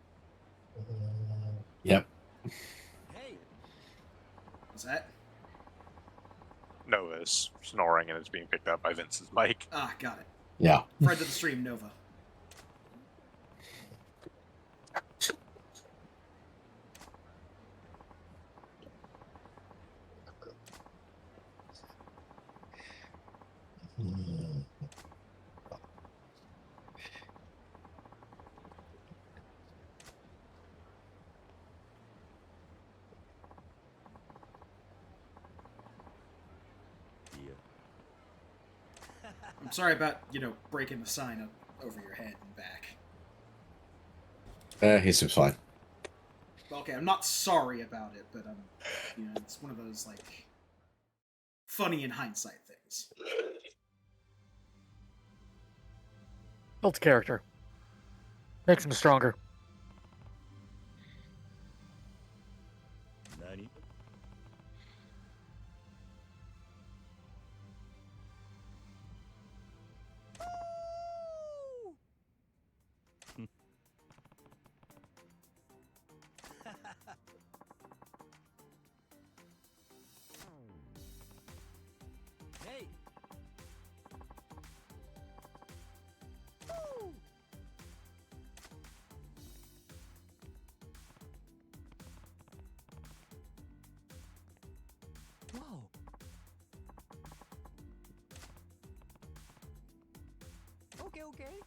Yep. Hey, What's that? Nova's snoring and it's being picked up by Vince's mic. Ah, got it. Yeah. Friend of the stream, Nova. I'm sorry about, breaking the sign up over your head and back. He seems fine. Okay, I'm not sorry about it, but it's one of those, like, funny in hindsight things. Builds character. Makes him stronger. Nani? hey. Whoa. Okay.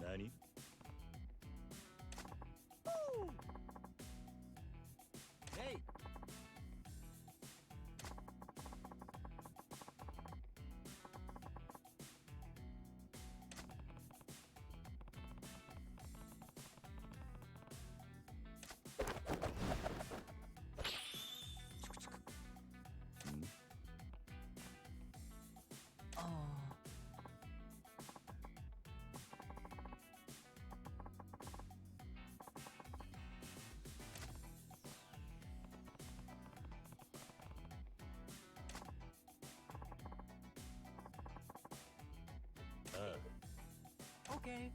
Nani? Hey. Okay.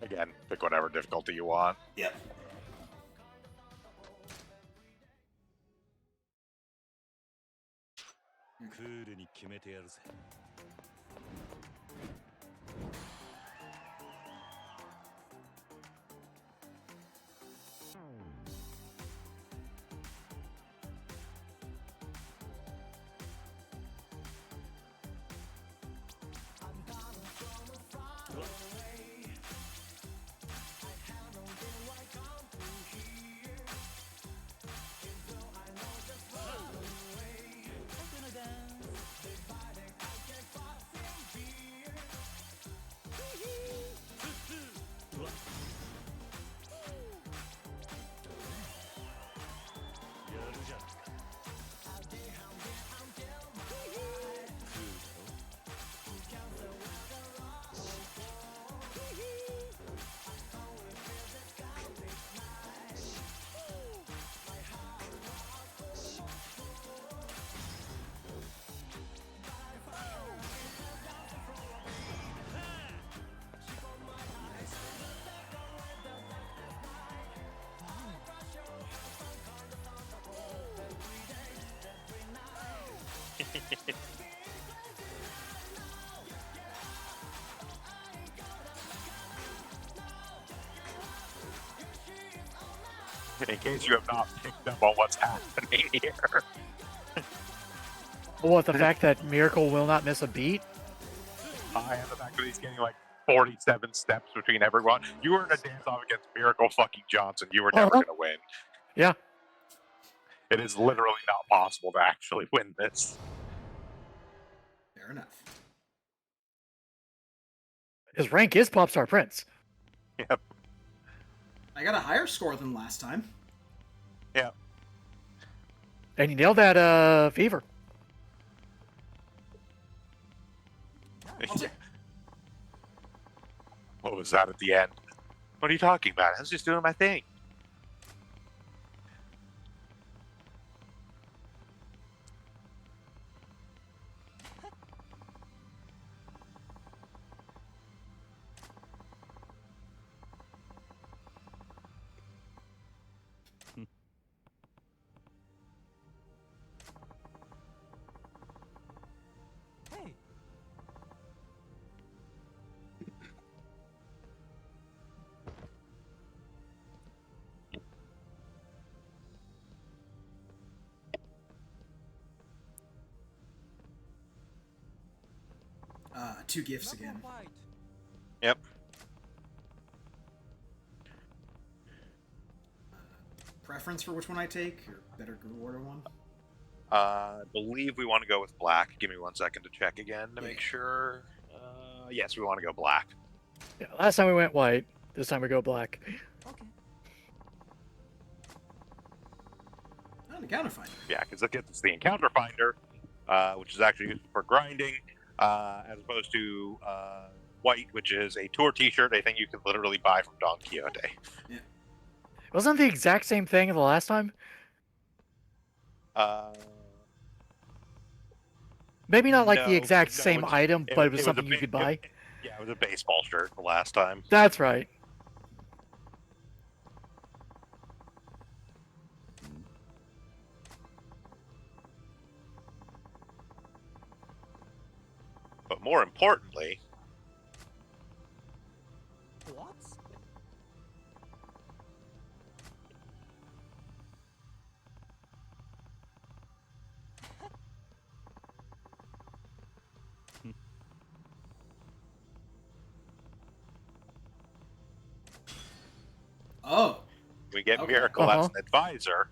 Again, pick whatever difficulty you want. Yep. Coolに決めてやるぜ。In case you have not picked up on what's happening here. What, the fact that Miracle will not miss a beat? And the fact that he's getting like 47 steps between everyone. You were in a dance-off against Miracle fucking Johnson. You were never going to win. Yeah. It is literally not possible to actually win this. Fair enough. His rank is Popstar Prince. Yep. I got a higher score than last time. Yep. And you nailed that fever. What was that at the end? What are you talking about? I was just doing my thing. Hey. Two gifts again. Yep. Preference for which one I take, or better order one? I believe we want to go with black. Give me 1 second to check again to make sure. Yes, we want to go black. Yeah, last time we went white. This time we go black. Okay. Oh, the counter finder. Yeah, because it's the encounter finder, which is actually used for grinding, as opposed to white, which is a tour T-shirt. I think you can literally buy from Don Quixote. Yeah. Wasn't the exact same thing the last time? Maybe not like the exact same item, but it was something you could buy. Yeah, it was a baseball shirt the last time. That's right. But more importantly, What? Oh. we get Okay. Miracle as an advisor,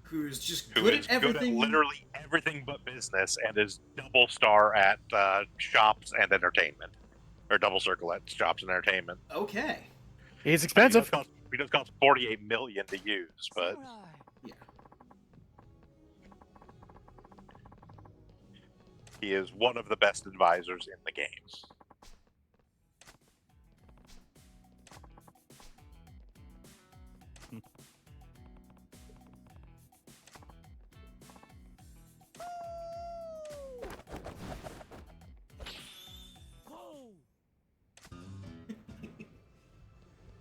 Who's just who good is at everything. good at literally everything but business, and is double star at shops and entertainment, or double circle at shops and entertainment. Okay. He's expensive. He does cost 48 million to use, but Yeah. he is one of the best advisors in the game.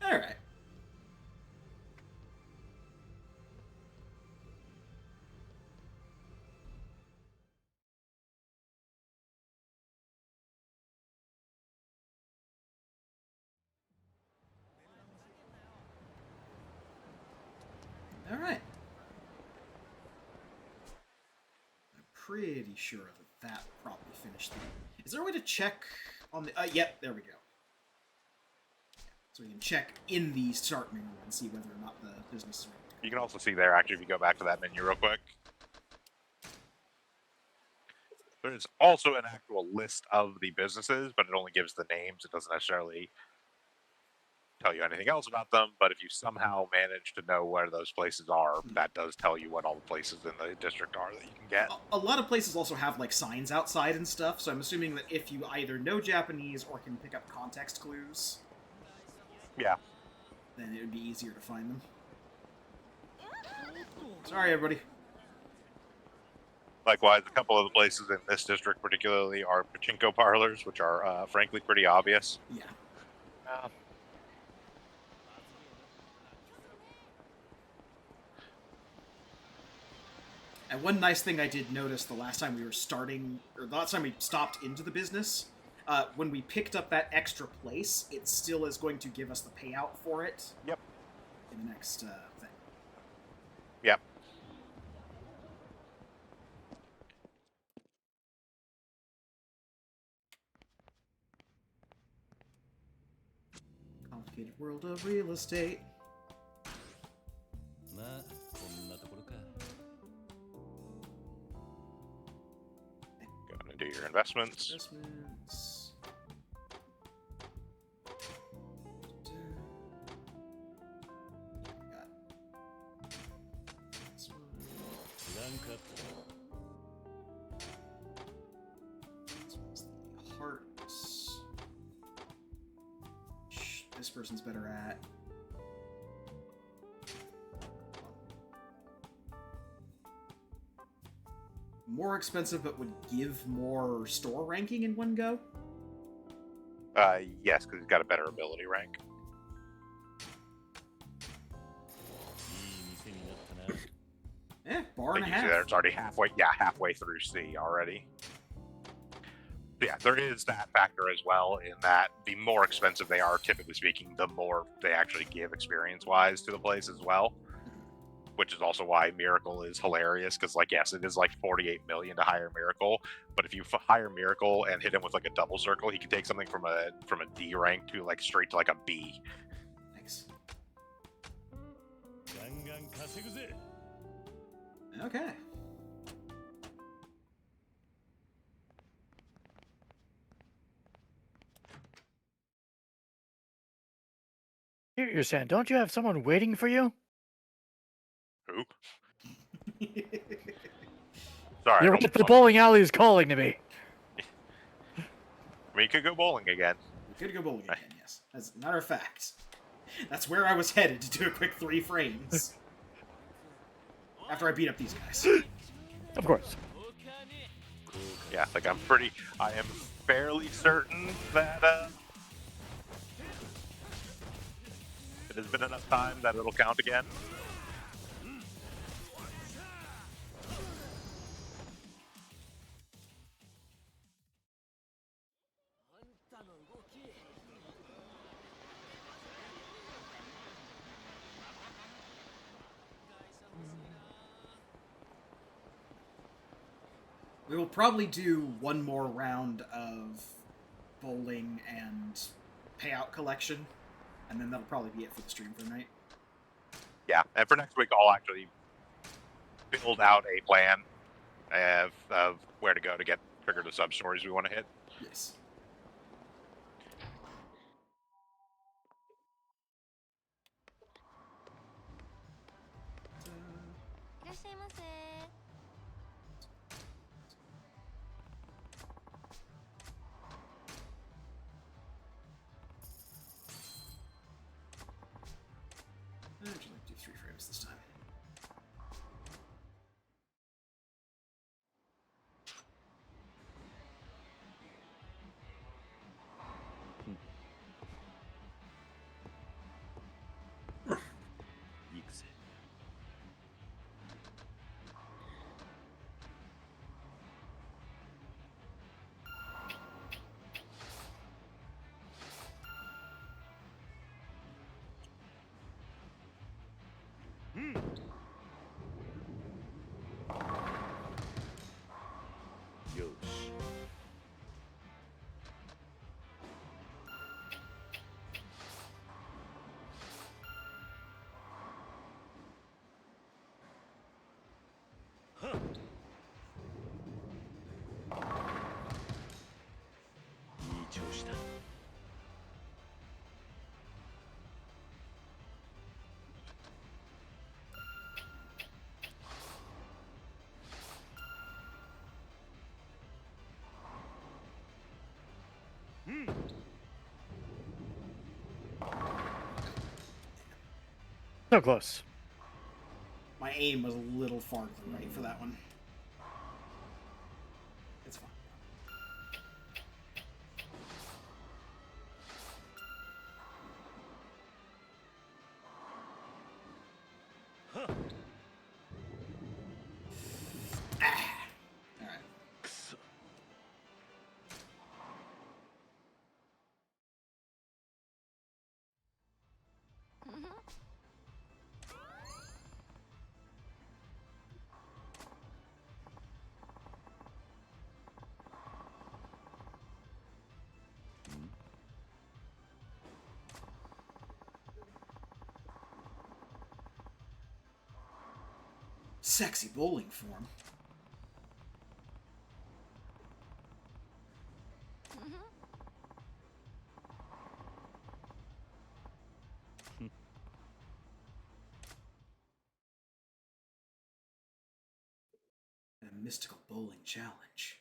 All right. All right. I'm pretty sure that probably finished the... Is there a way to check on the... yep, there we go. So we can check in the start menu and see whether or not the business is ready. You can also see there, actually, if you go back to that menu real quick. There's also an actual list of the businesses, but it only gives the names. It doesn't necessarily tell you anything else about them, but if you somehow manage to know where those places are, that does tell you what all the places in the district are that you can get. A lot of places also have, like, signs outside and stuff, so I'm assuming that if you either know Japanese or can pick up context clues... Yeah. Then it would be easier to find them. Sorry, everybody. Likewise, a couple of the places in this district particularly are pachinko parlors, which are, frankly, pretty obvious. Yeah. And one nice thing I did notice the last time we were starting, or the last time we stopped into the business, when we picked up that extra place, it still is going to give us the payout for it. Yep. In the next thing. Yep. Complicated world of real estate. まあこんなところか。 Gonna do your investments. Investments. Got this one. ランクアップ。 This one's the hearts. This person's better at. More expensive, but would give more store ranking in one go? Yes, because he's got a better ability rank. いい店になったな。 Bar and a But you see half. there, it's already halfway through C already. Yeah, there is that factor as well, in that the more expensive they are, typically speaking, the more they actually give experience-wise to the place as well. Which is also why Miracle is hilarious, because, like, yes, it is like 48 million to hire Miracle, but if you hire Miracle and hit him with like a double circle, he can take something from a D rank to like straight to like a B. Thanks. ガンガン稼ぐぜ。 Okay. You're saying, don't you have someone waiting for you? Who? Sorry. You're right, the bowling alley is calling to me. We could go bowling again. We could go bowling again, yes. As a matter of fact, that's where I was headed to do a quick 3 frames. After I beat up these guys. Of course. Yeah, like I am fairly certain that it has been enough time that it'll count again. We will probably do one more round of bowling and payout collection, and then that'll probably be it for the stream for tonight. Yeah, and for next week, I'll actually build out a plan of where to go to get trigger the sub stories we want to hit. Yes. Actually, do 3 frames this time. So close. My aim was a little far to the right for that one. It's fine. Sexy bowling form. A mystical bowling challenge.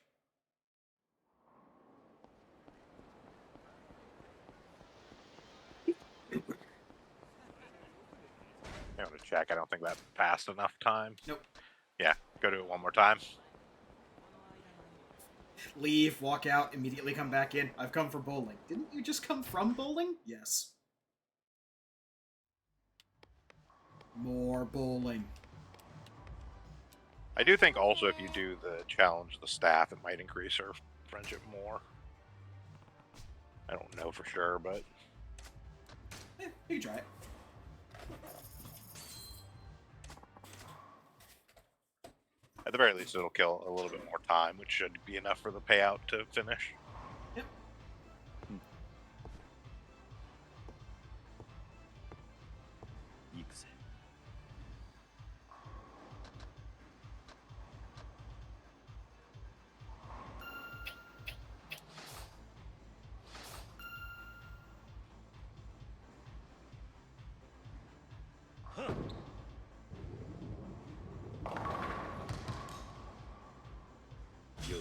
I want to check. I don't think that passed enough time. Nope. Yeah, go to it one more time. Leave, walk out, immediately come back in. I've come for bowling. Didn't you just come from bowling? Yes. More bowling. I do think also if you do the challenge the staff, it might increase her friendship more. I don't know for sure, but You can try it. at the very least it'll kill a little bit more time, which should be enough for the payout to finish. Yep. Yakuza. Yo.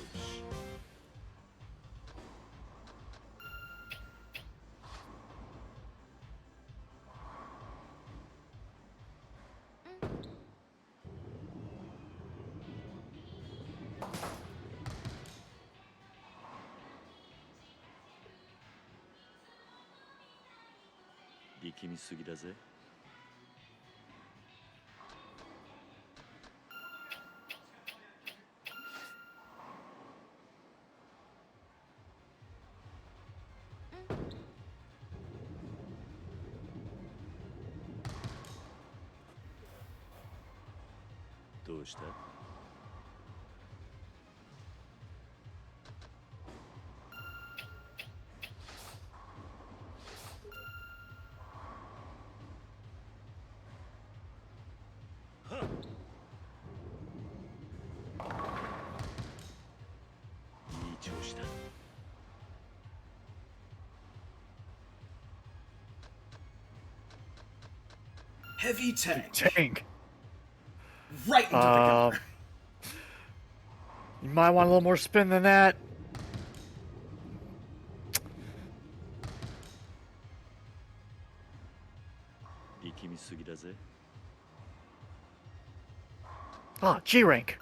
Doうした? Heavy tank. Tank. Right into the cover. You might want a little more spin than that. Ah, G rank.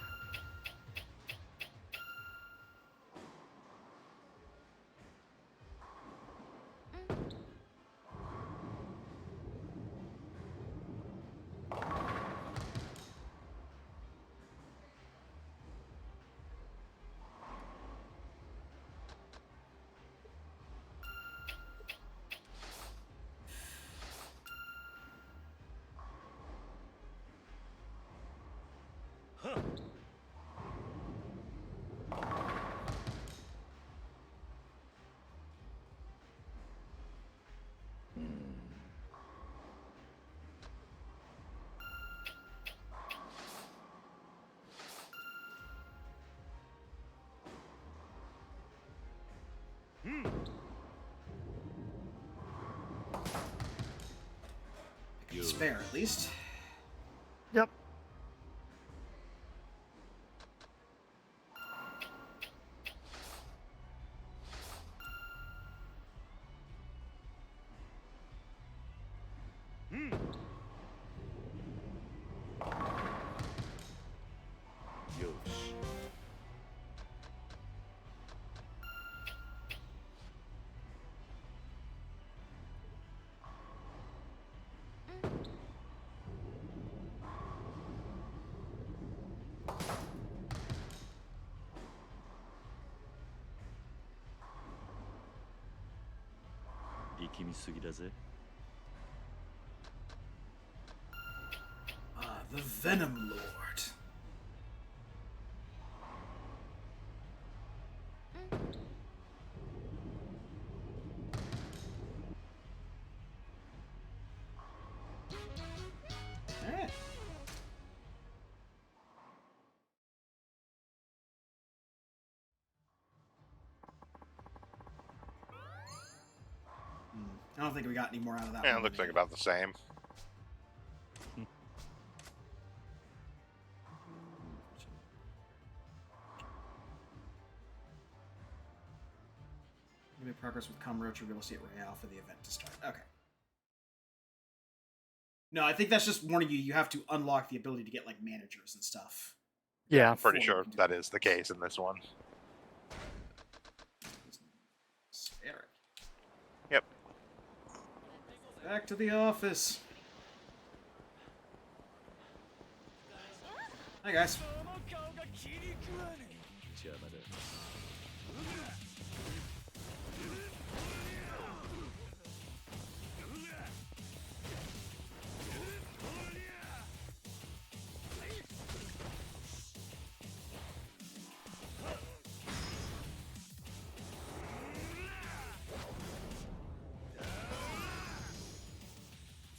Spare, at least. Yep. Yo. Ah, the Venom Lord. I don't think we got any more out of that Yeah, one. it looks like about the same. Make progress with Kamurocho Real Estate Royale for the event to start. Okay. No, I think that's just warning you. You have to unlock the ability to get like managers and stuff. Yeah. I'm pretty before you sure can do that it. is the case in this one. Eric. Yep. Back to the office. Hi guys. 邪魔だ。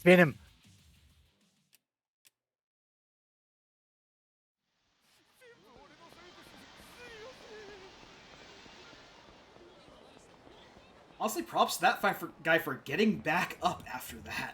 Spin him. Honestly, props to that guy for getting back up after that.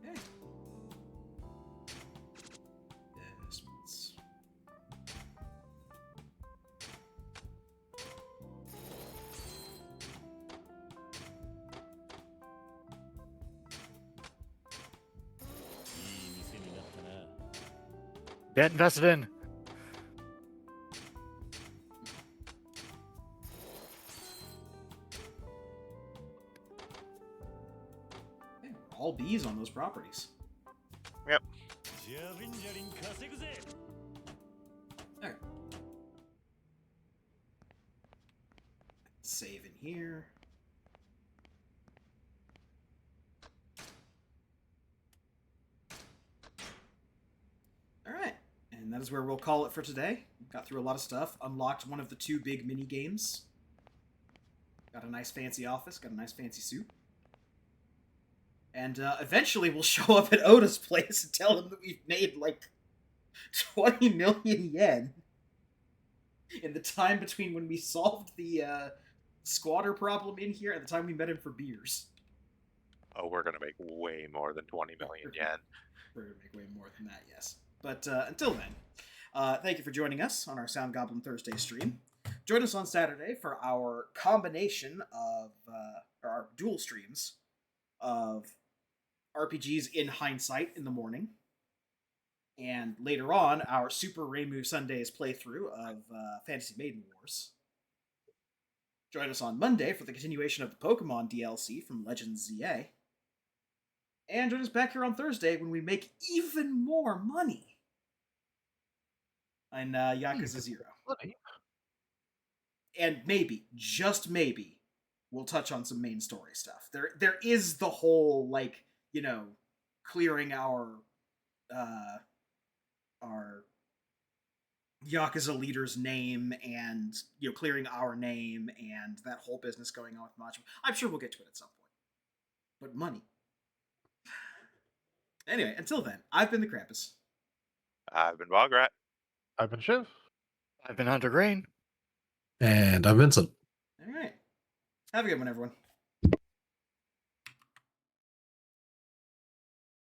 Okay. Investments. Get invested in. Hey, all B's on those properties. Yep. There. Save in here. Alright, and that is where we'll call it for today. Got through a lot of stuff, unlocked one of the 2 big mini games. Got a nice fancy office, got a nice fancy suit. And eventually we'll show up at Oda's place and tell him that we've made like 20 million yen in the time between when we solved the squatter problem in here and the time we met him for beers. Oh, we're gonna make way more than 20 million yen. We're going to make way more than that, yes. But until then, thank you for joining us on our Sound Goblin Thursday stream. Join us on Saturday for our combination of, or our dual streams of RPGs in hindsight in the morning. And later on, our Super Reimu Sundays playthrough of Fantasy Maiden Wars. Join us on Monday for the continuation of the Pokemon DLC from Legends ZA. And join us back here on Thursday when we make even more money on Yakuza 0. Money. And maybe, just maybe, we'll touch on some main story stuff. There is the whole, like, you know, clearing our Yakuza leader's name and, you know, clearing our name and that whole business going on with Macho. I'm sure we'll get to it at some point. But money. Anyway, until then, I've been the Krampus. I've been Bograt. I've been Shiv. I've been Hunter Green. And I'm Vincent. All right. Have a good one, everyone.